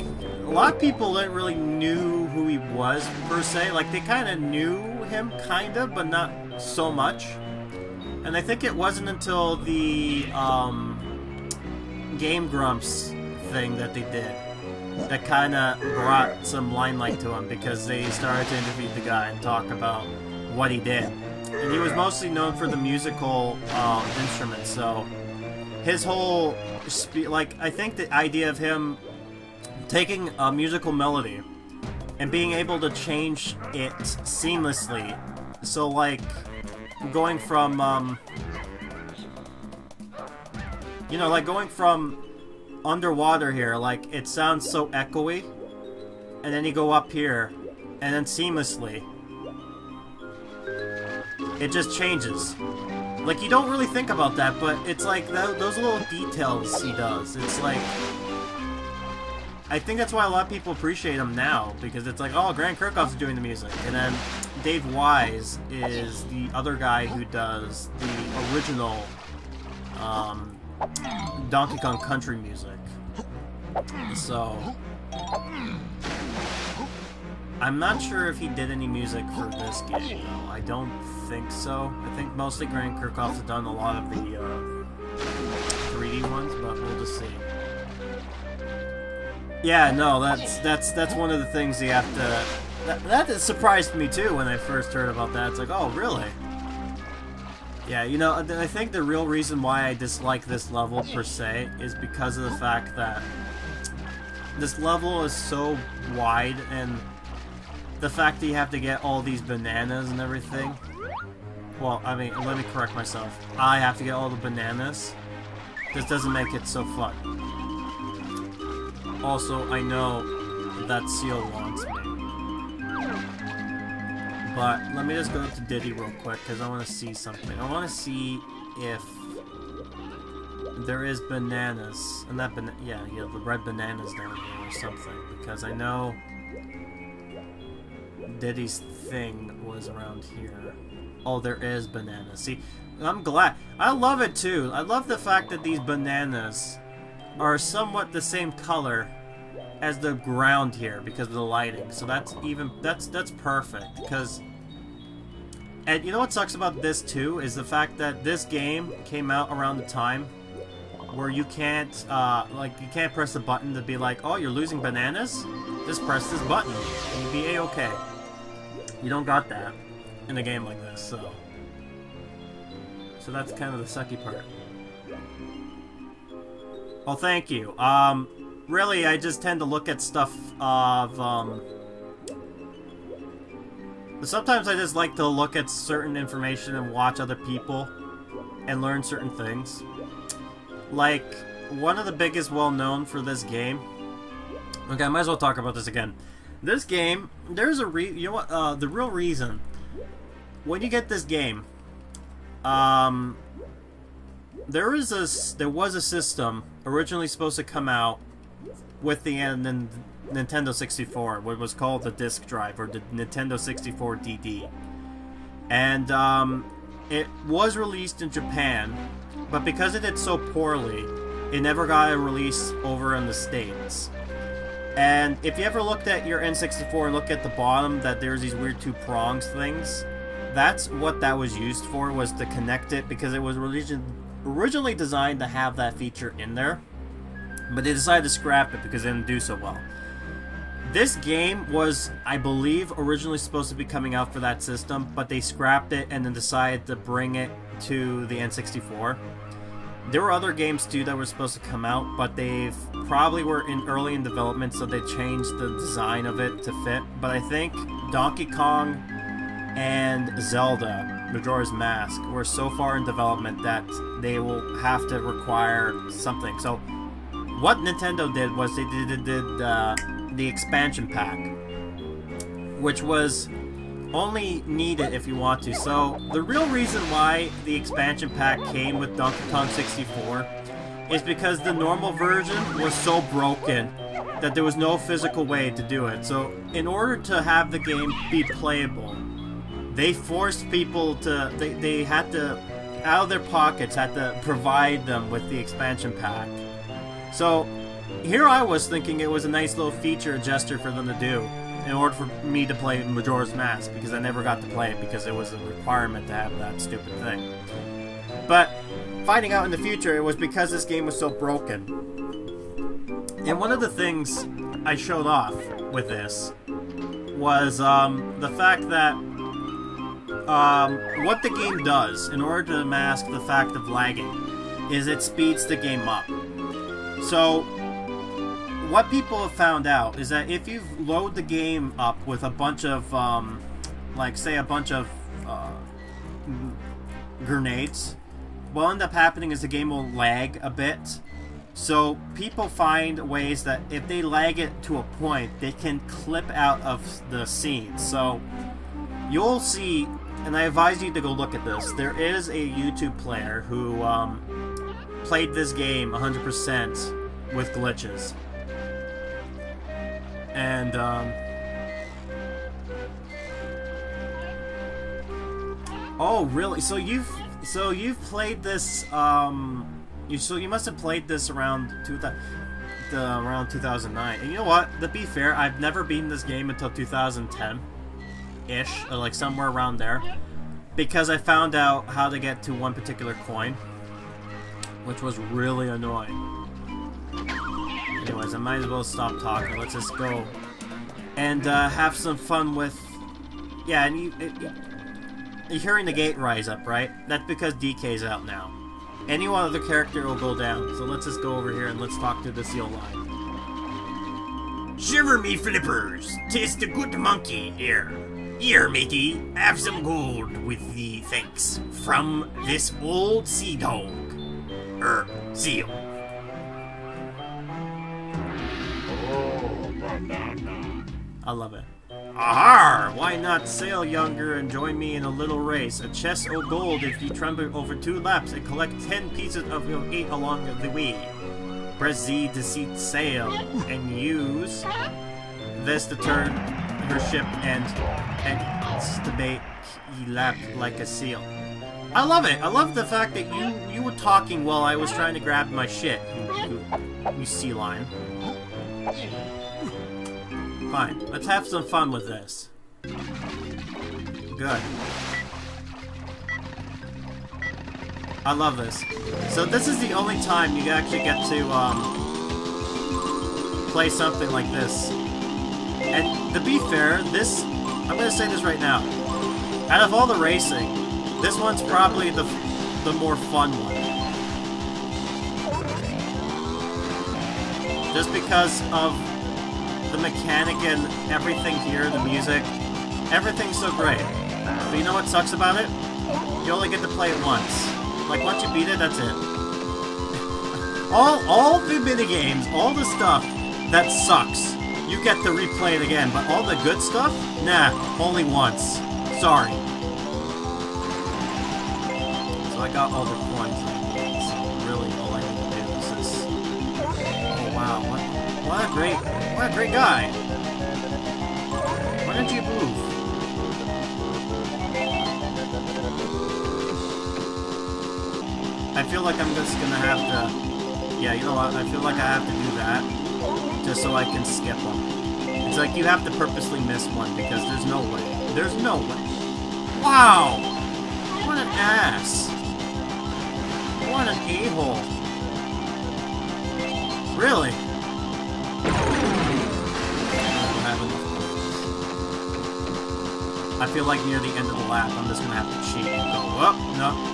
Speaker 1: a lot of people didn't really knew who he was, per se. Like, they kind of knew him, kind of, but not so much. And I think it wasn't until the Game Grumps thing that they did that kind of brought some limelight to him, because they started to interview the guy and talk about what he did. And he was mostly known for the musical instruments, so his whole I think the idea of him taking a musical melody and being able to change it seamlessly, so like going from you know, like going from underwater here, like it sounds so echoey, and then you go up here and then seamlessly it just changes. Like, you don't really think about that, but it's like those little details he does. It's like, I think that's why a lot of people appreciate him now, because it's like, oh, Grant Kirchhoff's doing the music, and then Dave Wise is the other guy who does the original Donkey Kong Country music. So I'm not sure if he did any music for this game, though. I don't think so. I think mostly Grant Kirchhoff's done a lot of the 3D ones, but we'll just see. Yeah, no, that's one of the things you have to... That surprised me, too, when I first heard about that. It's like, oh, really? Yeah, you know, I think the real reason why I dislike this level, per se, is because of the fact that this level is so wide, and the fact that you have to get all these bananas and everything. Well, I mean, let me correct myself. I have to get all the bananas. This doesn't make it so fun. Also, I know that Seal wants me. But let me just go to Diddy real quick, because I want to see something. I want to see if there is bananas. And that yeah, the red bananas down here or something. Because I know Diddy's thing was around here. Oh, there is bananas. See, I'm glad. I love it too. I love the fact that these bananas are somewhat the same color as the ground here because of the lighting. So that's perfect. Because, and you know what sucks about this too is the fact that this game came out around the time where you can't you can't press the button to be like, oh, you're losing bananas. Just press this button and you'll be a-okay. You don't got that in a game like this, so that's kind of the sucky part. Well, thank you. Really, I just tend to look at stuff of, sometimes I just like to look at certain information and watch other people and learn certain things. Like, one of the biggest well-known for this game... Okay, I might as well talk about this again. This game, there's a you know what, the real reason, when you get this game, there was a system originally supposed to come out with the Nintendo 64, what was called the disk drive, or the Nintendo 64 DD. And it was released in Japan, but because it did so poorly, it never got a release over in the States. And if you ever looked at your N64 and look at the bottom, that there's these weird two prongs things, that's what that was used for, was to connect it, because it was originally designed to have that feature in there, but they decided to scrap it because it didn't do so well. This game was, I believe, originally supposed to be coming out for that system, but they scrapped it and then decided to bring it to the N64. There were other games too that were supposed to come out, but they've probably were early in development, so they changed the design of it to fit. But I think Donkey Kong and Zelda, Majora's Mask, were so far in development that they will have to require something. So what Nintendo did was they did the expansion pack, which was only needed if you want to. So the real reason why the expansion pack came with Donkey Kong 64 is because the normal version was so broken that there was no physical way to do it. So in order to have the game be playable, they forced people to, they had to, out of their pockets, had to provide them with the expansion pack. So here I was thinking it was a nice little feature gesture for them to do in order for me to play Majora's Mask, because I never got to play it because it was a requirement to have that stupid thing. But finding out in the future, it was because this game was so broken. And one of the things I showed off with this was the fact that what the game does in order to mask the fact of lagging is it speeds the game up. So what people have found out is that if you load the game up with a bunch of, like, say, a bunch of grenades, what will end up happening is the game will lag a bit. So people find ways that if they lag it to a point, they can clip out of the scene. So you'll see, and I advise you to go look at this, there is a YouTube player who played this game 100% with glitches. And, oh, really? So you've played this, you must have played this around 2009. And you know what? To be fair, I've never beaten this game until 2010-ish, or like somewhere around there, because I found out how to get to one particular coin, which was really annoying. Anyways, I might as well stop talking. Let's just go and have some fun with... Yeah, and you're hearing the gate rise up, right? That's because DK's out now. Any one other character will go down. So let's just go over here and let's talk to the seal line.
Speaker 3: Shiver me flippers, 'tis the good monkey here. Here, matey, have some gold with thee, thanks, from this old sea dog. Seal.
Speaker 1: I love it. Ahar! Why not sail, younger, and join me in a little race? A chest of gold if you tremble over 2 laps and collect 10 pieces of your 8 along the way. Press Z to set sail and use this to turn your ship and estimate ye lap like a seal. I love it. I love the fact that you were talking while I was trying to grab my shit. You sea lion. Fine. Let's have some fun with this. Good. I love this. So this is the only time you actually get to play something like this. And to be fair, this I'm gonna say this right now. Out of all the racing, this one's probably the more fun one. Just because of the mechanic and everything here, the music, everything's so great. But you know what sucks about it? You only get to play it once. Like, once you beat it, that's it. all the minigames, all the stuff that sucks, you get to replay it again. But all the good stuff? Nah, only once. Sorry. So I got all the coins I need, so really all I need to do is this. Oh wow, what a great guy. Why didn't you move? I feel like I'm just gonna have to... Yeah, you know what? I feel like I have to do that just so I can skip them. It's like you have to purposely miss one because there's no way. There's no way. Wow! What an ass! What an a-hole! Really? I feel like near the end of the lap, I'm just gonna have to cheat and go, oh, no.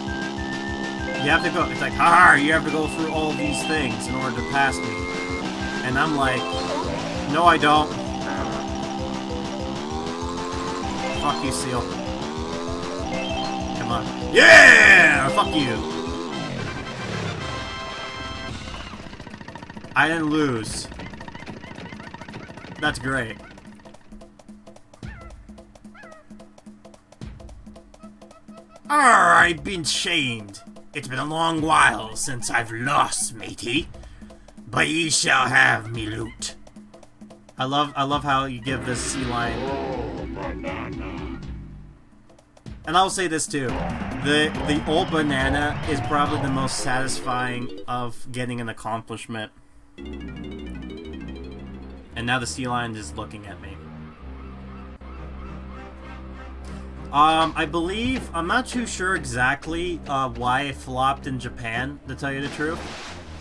Speaker 1: You have to go, it's like, ha! You have to go through all these things in order to pass me. And I'm like, no I don't. Fuck you, Seal. Come on. Yeah! Fuck you! I didn't lose. That's great.
Speaker 3: Arr, I've been shamed. It's been a long while since I've lost, matey. But ye shall have me loot.
Speaker 1: I love how you give this sea lion. And I'll say this too. The old banana is probably the most satisfying of getting an accomplishment. And now the sea lion is looking at me. I believe, I'm not too sure exactly why it flopped in Japan, to tell you the truth.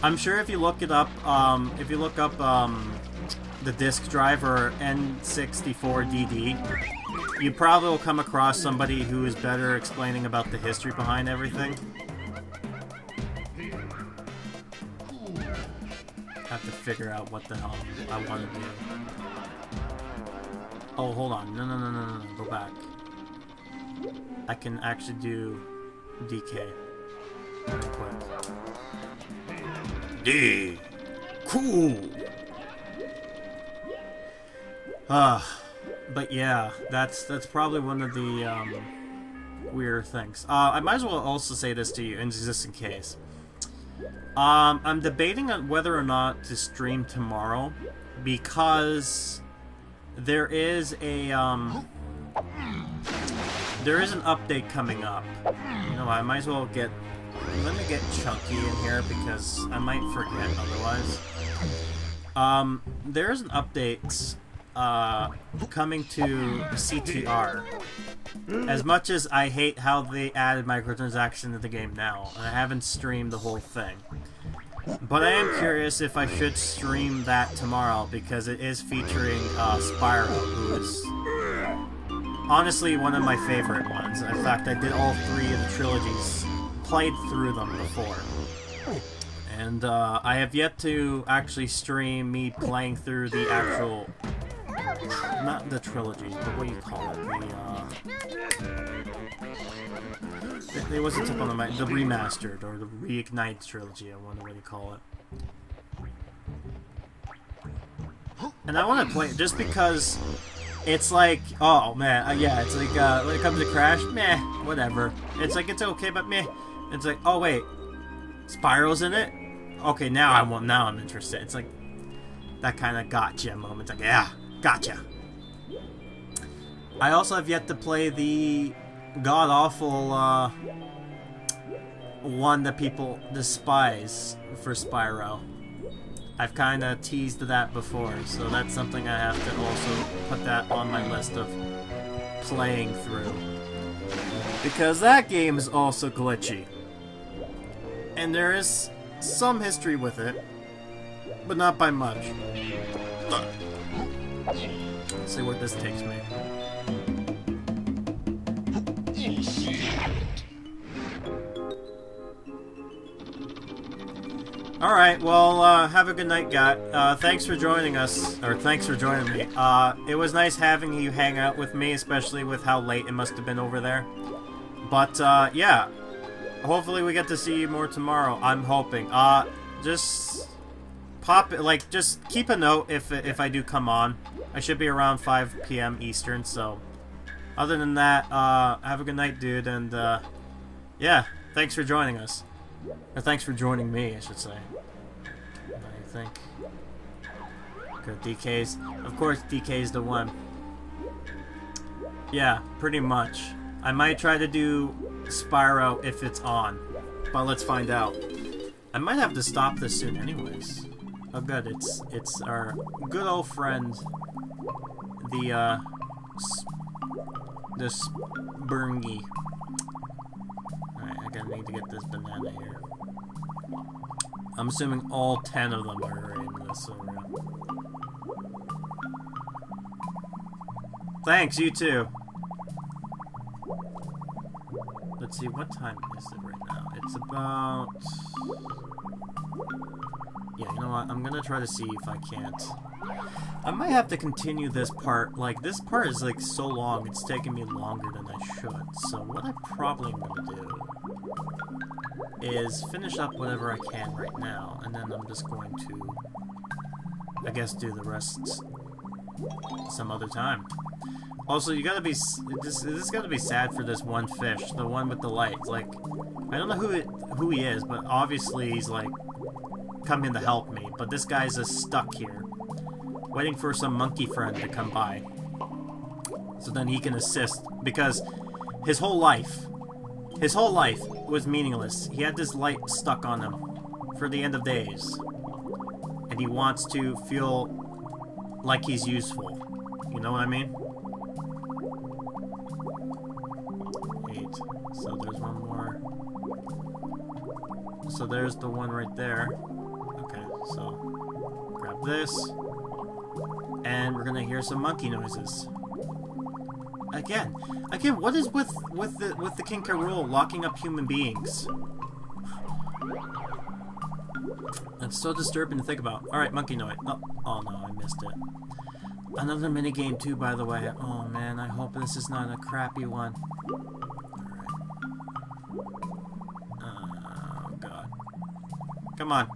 Speaker 1: I'm sure if you look it up, the disk drive or N64DD, you probably will come across somebody who is better explaining about the history behind everything. Have to figure out what the hell I want to do. Oh, hold on. No, go back. I can actually do DK very quick.
Speaker 3: D. Cool.
Speaker 1: But yeah, that's probably one of the weirder things. I might as well also say this to you, just in case. I'm debating on whether or not to stream tomorrow because there is an update coming up. You know, I might as well let me get Chunky in here because I might forget otherwise. There's an update coming to CTR. As much as I hate how they added microtransactions to the game now, and I haven't streamed the whole thing. But I am curious if I should stream that tomorrow because it is featuring Spyro, who is honestly one of my favorite ones. In fact, I did all 3 of the trilogies, played through them before. And I have yet to actually stream me playing through the actual, not the trilogy, but what do you call it? It wasn't up on the mic, the remastered or the reignite trilogy. I wonder what you call it. And I want to play it just because it's like, oh man, yeah, it's like when it comes to Crash, meh, whatever. It's like it's okay, but meh. It's like, oh wait, Spyro's in it. Okay, now I'm interested. It's like that kind of gotcha moment. Like, yeah, gotcha. I also have yet to play the god-awful one that people despise for Spyro. I've kind of teased that before, so that's something I have to also put that on my list of playing through. Because that game is also glitchy. And there is some history with it, but not by much. Let's see where this takes me. Alright, well, have a good night, guy. Thanks for joining us. Or, thanks for joining me. It was nice having you hang out with me, especially with how late it must have been over there. But, yeah. Hopefully we get to see you more tomorrow. I'm hoping. Just pop it, like, just keep a note if I do come on. I should be around 5 p.m. Eastern, so... Other than that, have a good night, dude, and, yeah, thanks for joining us. Or thanks for joining me, I should say. What do you think? Good, DK's... Of course, DK's the one. Yeah, pretty much. I might try to do Spyro if it's on. But let's find out. I might have to stop this soon anyways. Oh good, it's our good old friend, the Spurngy. Alright, I gotta need to get this banana here. I'm assuming all 10 of them are in this area. Thanks, you too. Let's see, what time is it right now? It's about... Yeah, you know what? I'm gonna try to see if I can't. I might have to continue this part. Like, this part is, like, so long, it's taking me longer than I should. So what I probably am gonna do is finish up whatever I can right now, and then I'm just going to, I guess, do the rest some other time. Also, you gotta be, this is gonna be sad for this one fish, the one with the lights. Like, I don't know who he is, but obviously he's, like, coming to help me. But this guy's just stuck here, waiting for some monkey friend to come by, so then he can assist, because his whole life was meaningless. He had this light stuck on him for the end of days, and he wants to feel like he's useful. You know what I mean? 8. So there's one more. So there's the one right there. Okay, so grab this, and we're gonna hear some monkey noises. Again, what is with the King K. Rool locking up human beings? That's so disturbing to think about. Alright, monkey noise. Oh no, I missed it. Another minigame too, by the way. Oh man, I hope this is not a crappy one. Alright. Oh god. Come on.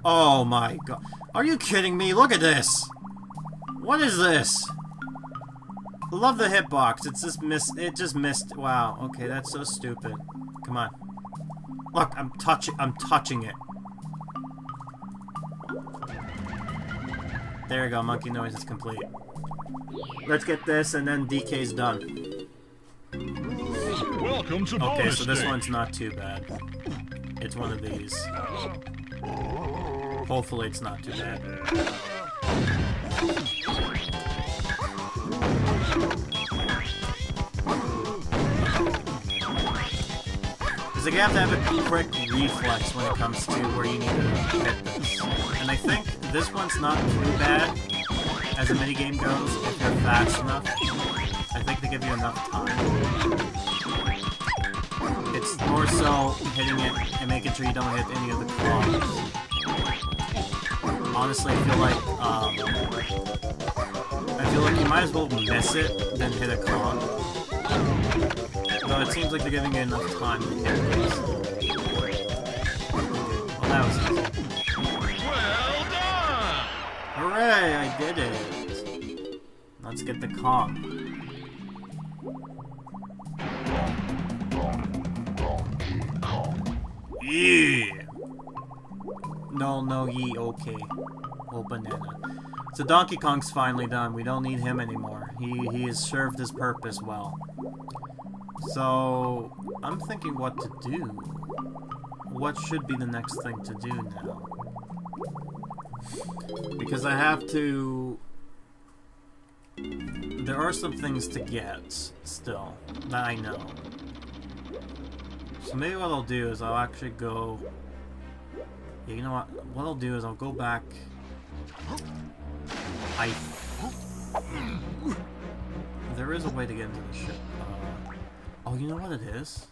Speaker 1: Oh my god. Are you kidding me? Look at this! What is this? I love the hitbox. It's just it just missed. Wow. Okay, that's so stupid. Come on. Look, I'm touching it. There you go. Monkey noise is complete. Let's get this, and then DK's done.
Speaker 2: Welcome to
Speaker 1: Okay, so this one's not too bad. It's one of these. Hopefully, it's not too bad. Because you have to have a quick reflex when it comes to where you need to hit this. And I think this one's not too bad as a minigame goes if you're fast enough. I think they give you enough time. It's more so hitting it and making sure you don't hit any of the claws. Honestly, I feel like you might as well miss it than hit a claw. Though it seems like they're giving you enough time to hit this. Well, that was easy.
Speaker 2: Well done!
Speaker 1: Hooray, I did it! Let's get the Kong. Yeah! No, ye, okay. Oh, banana. So Donkey Kong's finally done. We don't need him anymore. He has served his purpose well. So, I'm thinking what to do. What should be the next thing to do now? Because I have to... There are some things to get, still, that I know. So maybe what I'll do is I'll actually go... Yeah, you know what? What I'll do is I'll go back... There is a way to get into the ship. Oh, you know what it is?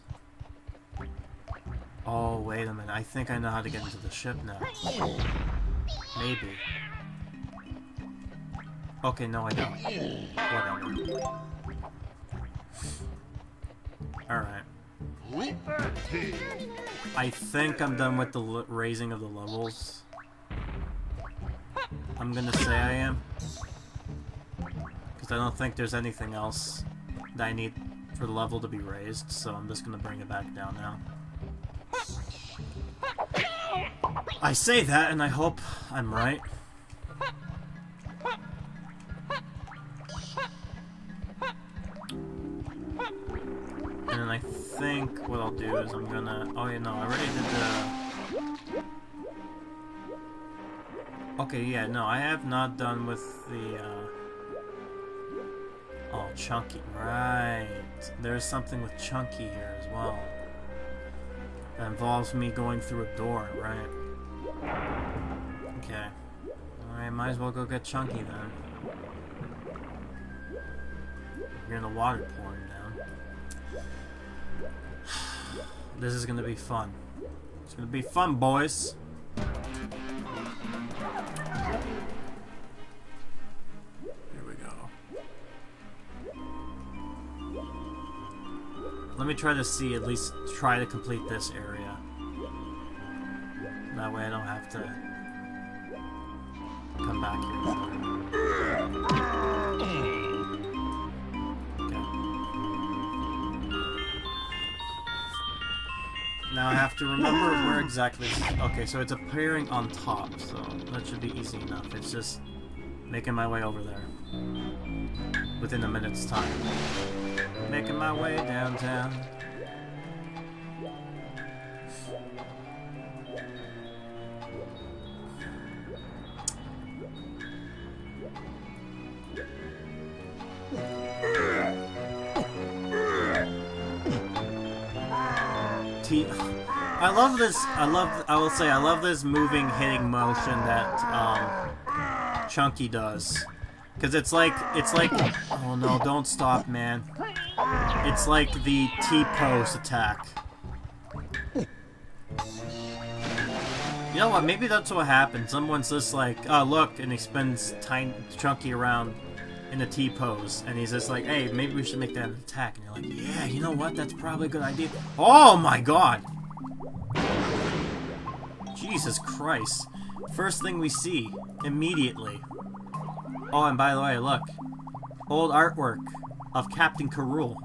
Speaker 1: Oh, wait a minute. I think I know how to get into the ship now. Maybe. Okay, no, I don't. Whatever. Alright. I think I'm done with the raising of the levels. I'm gonna say I am. Because I don't think there's anything else that I need for the level to be raised, so I'm just gonna bring it back down now. I say that, and I hope I'm right. And then I think what I'll do is I'm gonna... Oh, yeah, no, I already did the... Okay, yeah, no, I have not done with the, Oh, Chunky, right. There's something with Chunky here as well. That involves me going through a door, right? Okay. Alright, might as well go get Chunky then. You're in the water pouring down. This is gonna be fun. It's gonna be fun, boys. Here we go. Let me try to see, at least try to complete this area. That way I don't have to come back here. Okay. Now I have to remember where exactly... Okay, so it's appearing on top, so that should be easy enough. It's just making my way over there. Within a minute's time. Making my way downtown. I love this. I will say I love this moving, hitting motion that Chunky does, because it's like. Oh no! Don't stop, man. It's like the T-pose attack. You know what? Maybe that's what happens. Someone's just like, oh look, and he spins Chunky around in a T-pose, and he's just like, hey, maybe we should make that an attack. And you're like, yeah, you know what? That's probably a good idea. Oh my god! Jesus Christ. First thing we see, immediately. Oh, and by the way, look. Old artwork of Captain K. Rool.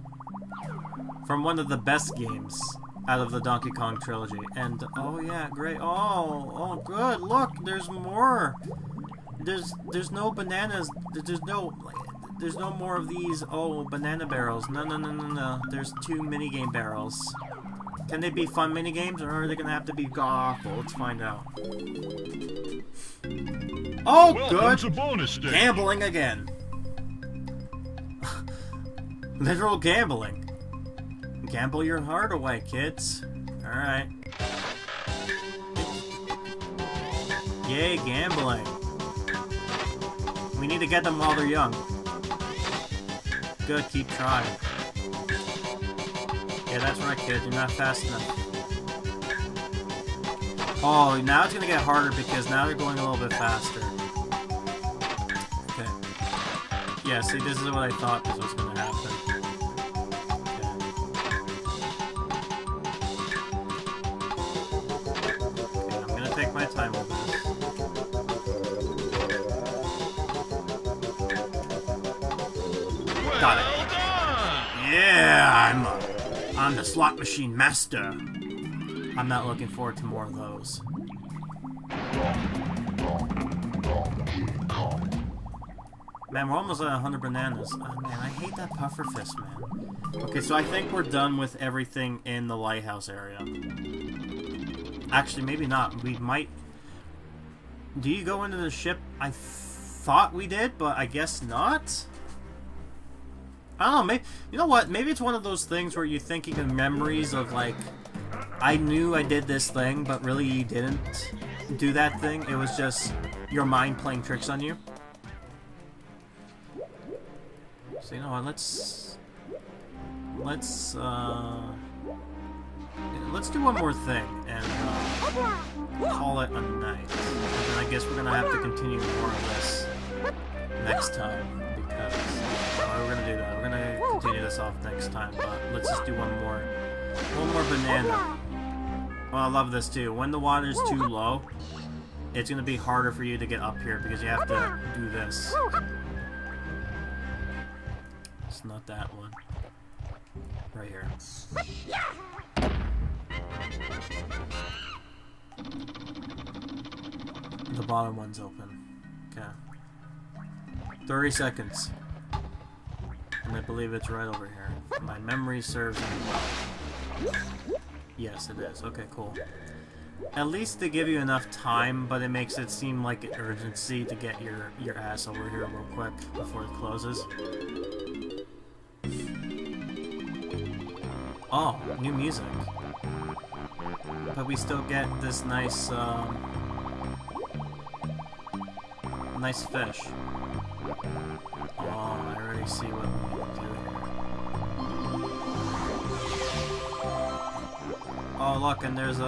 Speaker 1: From one of the best games out of the Donkey Kong trilogy. And, oh yeah, great. Oh, good, look, there's more. There's no bananas. There's no more of these, oh, banana barrels. No. There's 2 minigame barrels. Can they be fun minigames, or are they gonna have to be awful? Let's find out. Oh, good!
Speaker 2: To bonus stage.
Speaker 1: Gambling again. Literal gambling. Gamble your heart away, kids. Alright. Yay, gambling. We need to get them while they're young. Good, keep trying. Yeah, that's right, kid. You're not fast enough. Oh, now it's gonna get harder because now they're going a little bit faster. Okay. Yeah, see, this is what I thought was gonna happen. Okay, I'm gonna take my time with this. Got it. Yeah, I'm the slot machine master. I'm not looking forward to more of those. Man, we're almost at 100 bananas. Oh, man, I hate that puffer fist, man. Okay, so I think we're done with everything in the lighthouse area. Actually, maybe not. We might... Do you go into the ship? I thought we did, but I guess not? I don't know, maybe... You know what? Maybe it's one of those things where you're thinking of memories of, like... I knew I did this thing, but really you didn't do that thing. It was just your mind playing tricks on you. So, you know what, let's let's do one more thing and call it a night. And then I guess we're gonna have to continue more of this next time because we're gonna do that. We're gonna continue this off next time, but let's just do one more banana. Well, I love this too. When the water's too low, it's gonna be harder for you to get up here because you have to do this. It's not that one. Right here. The bottom one's open. Okay. 30 seconds. And I believe it's right over here. If my memory serves me well. Yes, it is. Okay, cool. At least they give you enough time, but it makes it seem like an urgency to get your ass over here real quick before it closes. Oh, new music. But we still get this nice, nice fish. Oh, I already see what we need to do here. Oh, look, and there's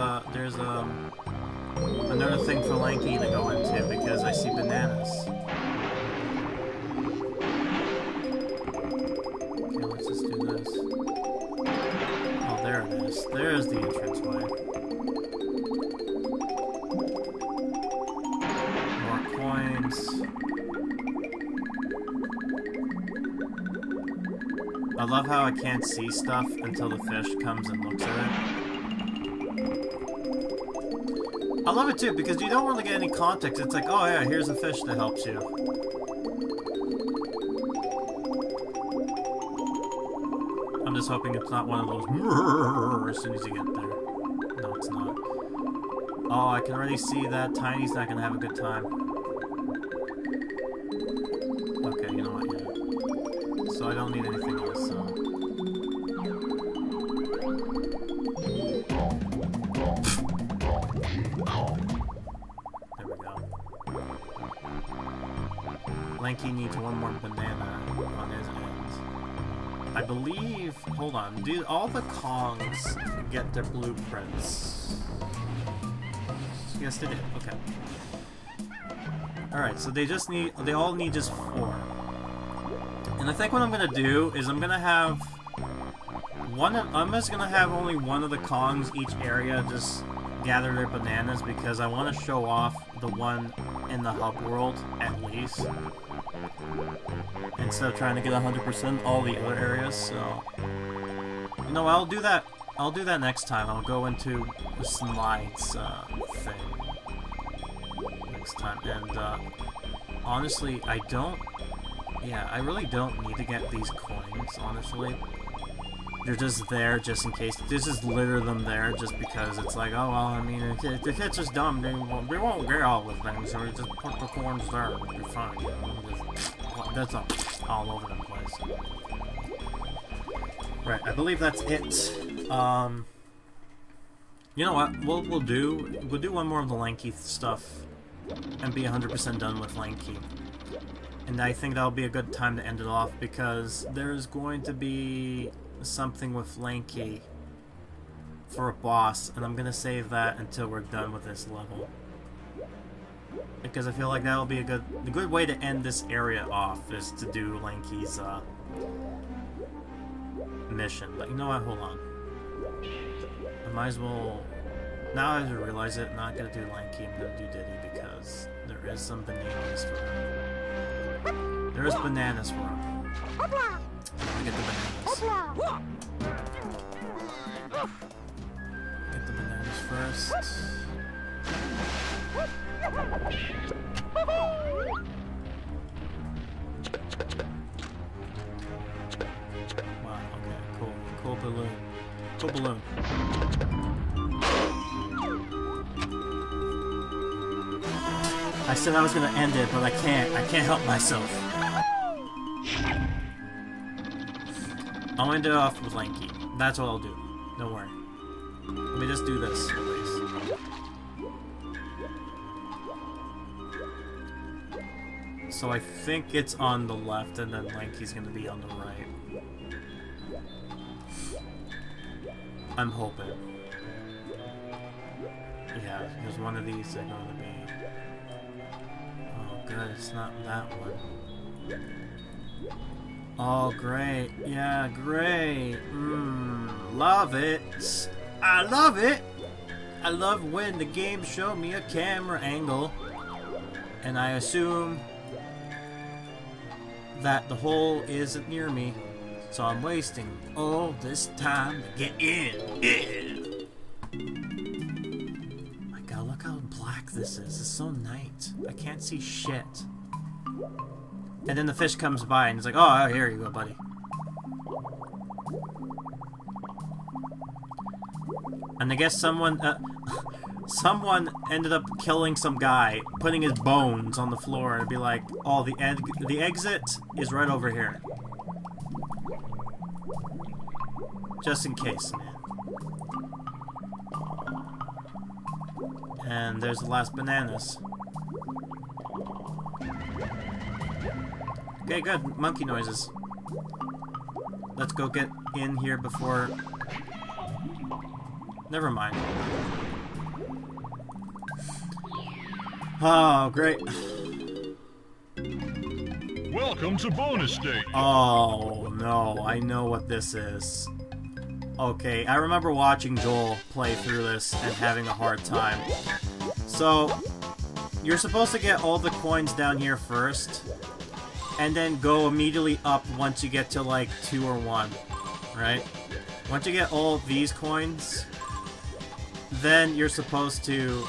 Speaker 1: another thing for Lanky to go into because I see bananas. Okay, let's just do this. Oh, there it is. There's the entranceway. More coins. I love how I can't see stuff until the fish comes and looks at it. I love it too because you don't really get any context. It's like, oh yeah, here's a fish that helps you. I'm just hoping it's not one of those as soon as you get there. No, it's not. Oh, I can already see that Tiny's not gonna have a good time. Okay, you know what, yeah. So I don't need anything else, so... There we go. Lanky needs one more banana on his end. I believe... Hold on. Do all the Kongs get their blueprints? Yes, they did. Okay. Alright, so they all need just 4. And I think what I'm gonna do is I'm gonna have I'm just gonna have only one of the Kongs each area just gather their bananas because I want to show off the one in the hub world at least instead of trying to get 100% all the other areas. So you know, I'll do that next time. I'll go into the slides thing next time. And honestly, I really don't need to get these coins, honestly. They're just there just in case. This just litter them there just because it's like, oh, well, I mean, if the kids is dumb, they won't get all the things, so we just put the coins there and we'll be fine. You know? That's all over the place. Right, I believe that's it. You know what? We'll do one more of the Lanky stuff and be 100% done with Lanky. And I think that'll be a good time to end it off because there's going to be something with Lanky for a boss, and I'm gonna save that until we're done with this level. Because I feel like that'll be a good way to end this area off is to do Lanky's mission. But you know what? Hold on. I might as well. Now I realize it. I'm not gonna do Lanky. I'm gonna do Diddy because there is some bananas for him. There is bananas for him. I'm gonna get the bananas. Get the bananas first. Wow, okay, cool. Cool balloon. Cool balloon. I said I was gonna end it, but I can't. I can't help myself. I'll end it off with Lanky. That's what I'll do. Don't worry. Let me just do this, please. So I think it's on the left, and then Lanky's gonna be on the right. I'm hoping. Yeah, there's one of these that are gonna be... Oh, good, it's not that one. Oh, great. Yeah, great. Love it. I love it. I love when the game showed me a camera angle. And I assume that the hole isn't near me. So I'm wasting all this time to get in. My god, look how black this is. It's so night. I can't see shit. And then the fish comes by and he's like, oh, here you go, buddy. And I guess someone ended up killing some guy, putting his bones on the floor, and be like, oh, the exit is right over here. Just in case, man. And there's the last bananas. Okay, good. Monkey noises. Let's go get in here before... Never mind. Oh, great.
Speaker 2: Welcome to bonus stage.
Speaker 1: Oh, no. I know what this is. Okay, I remember watching Joel play through this and having a hard time. So, you're supposed to get all the coins down here first, and then go immediately up once you get to, like, 2 or 1, right? Once you get all of these coins, then you're supposed to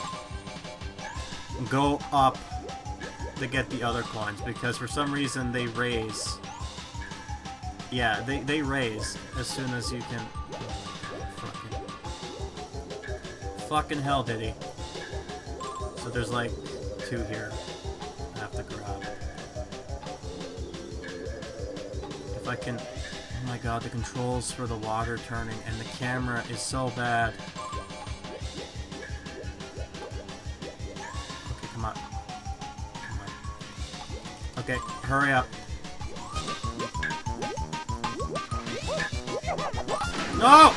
Speaker 1: go up to get the other coins, because for some reason they raise. Yeah, they raise as soon as you can... Fucking hell, Diddy. So there's like 2 here I have to grab. If I can... Oh my god, the controls for the water turning and the camera is so bad. Okay, come on. Come on. Okay, hurry up. No!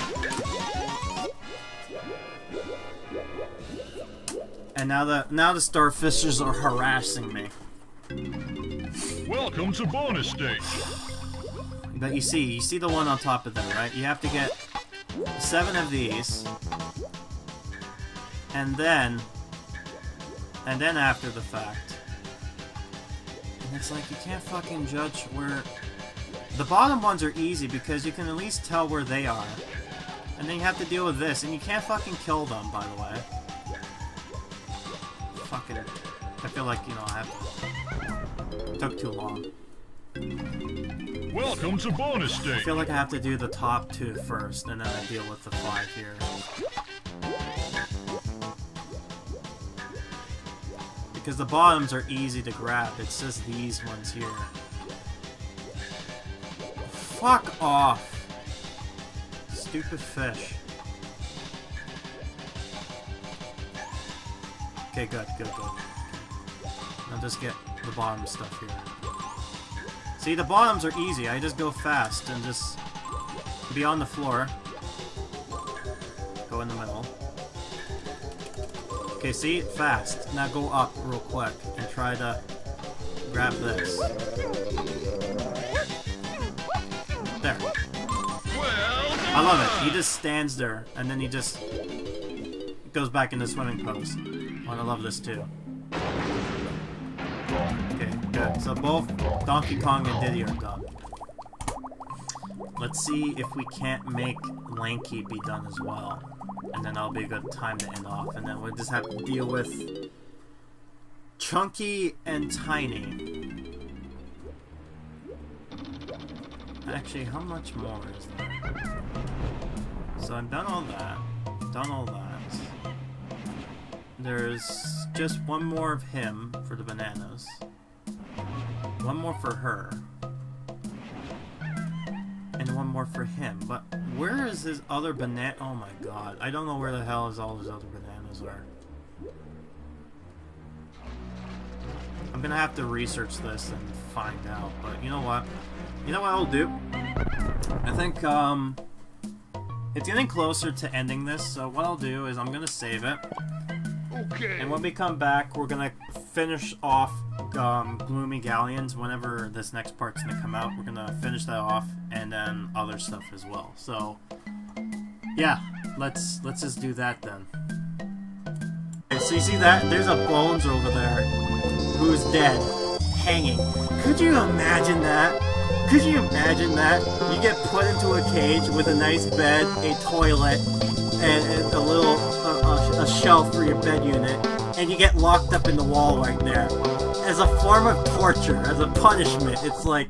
Speaker 1: And now the starfishers are harassing me.
Speaker 2: Welcome to bonus stage.
Speaker 1: But you see the one on top of them, right? You have to get 7 of these, and then after the fact, and it's like you can't fucking judge where. The bottom ones are easy because you can at least tell where they are, and then you have to deal with this, and you can't fucking kill them, by the way. Fucking, I feel like, you know, I have to. It took too long.
Speaker 2: Welcome to bonus stage.
Speaker 1: I feel like I have to do the top 2 first, and then I deal with the 5 here. Because the bottoms are easy to grab, it's just these ones here. Fuck off! Stupid fish. Okay, good. Now just get the bottom stuff here. See, the bottoms are easy. I just go fast and just be on the floor. Go in the middle. Okay, see? Fast. Now go up real quick and try to grab this. There. I love it. He just stands there and then he just goes back into swimming pose. Oh, and I love this too. Okay, good. So both Donkey Kong and Diddy are done. Let's see if we can't make Lanky be done as well. And then that'll be a good time to end off. And then we'll just have to deal with Chunky and Tiny. Actually, how much more is there? So I've done all that. Done all that. There's just one more of him for the bananas. One more for her. And one more for him. But where is his other banana? Oh my god. I don't know where the hell all his other bananas are. I'm gonna have to research this and find out. But you know what? You know what I'll do? I think, It's getting closer to ending this, so what I'll do is I'm gonna save it.
Speaker 2: Okay.
Speaker 1: And when we come back, we're gonna finish off Gloomy Galleons. Whenever this next part's gonna come out, we're gonna finish that off, and then other stuff as well. So, yeah, let's just do that then. Okay, so you see that? There's a Bones over there, who's dead, hanging. Could you imagine that? Could you imagine that? You get put into a cage with a nice bed, a toilet, and a little a shelf for your bed unit, and you get locked up in the wall right there. As a form of torture, as a punishment, it's like,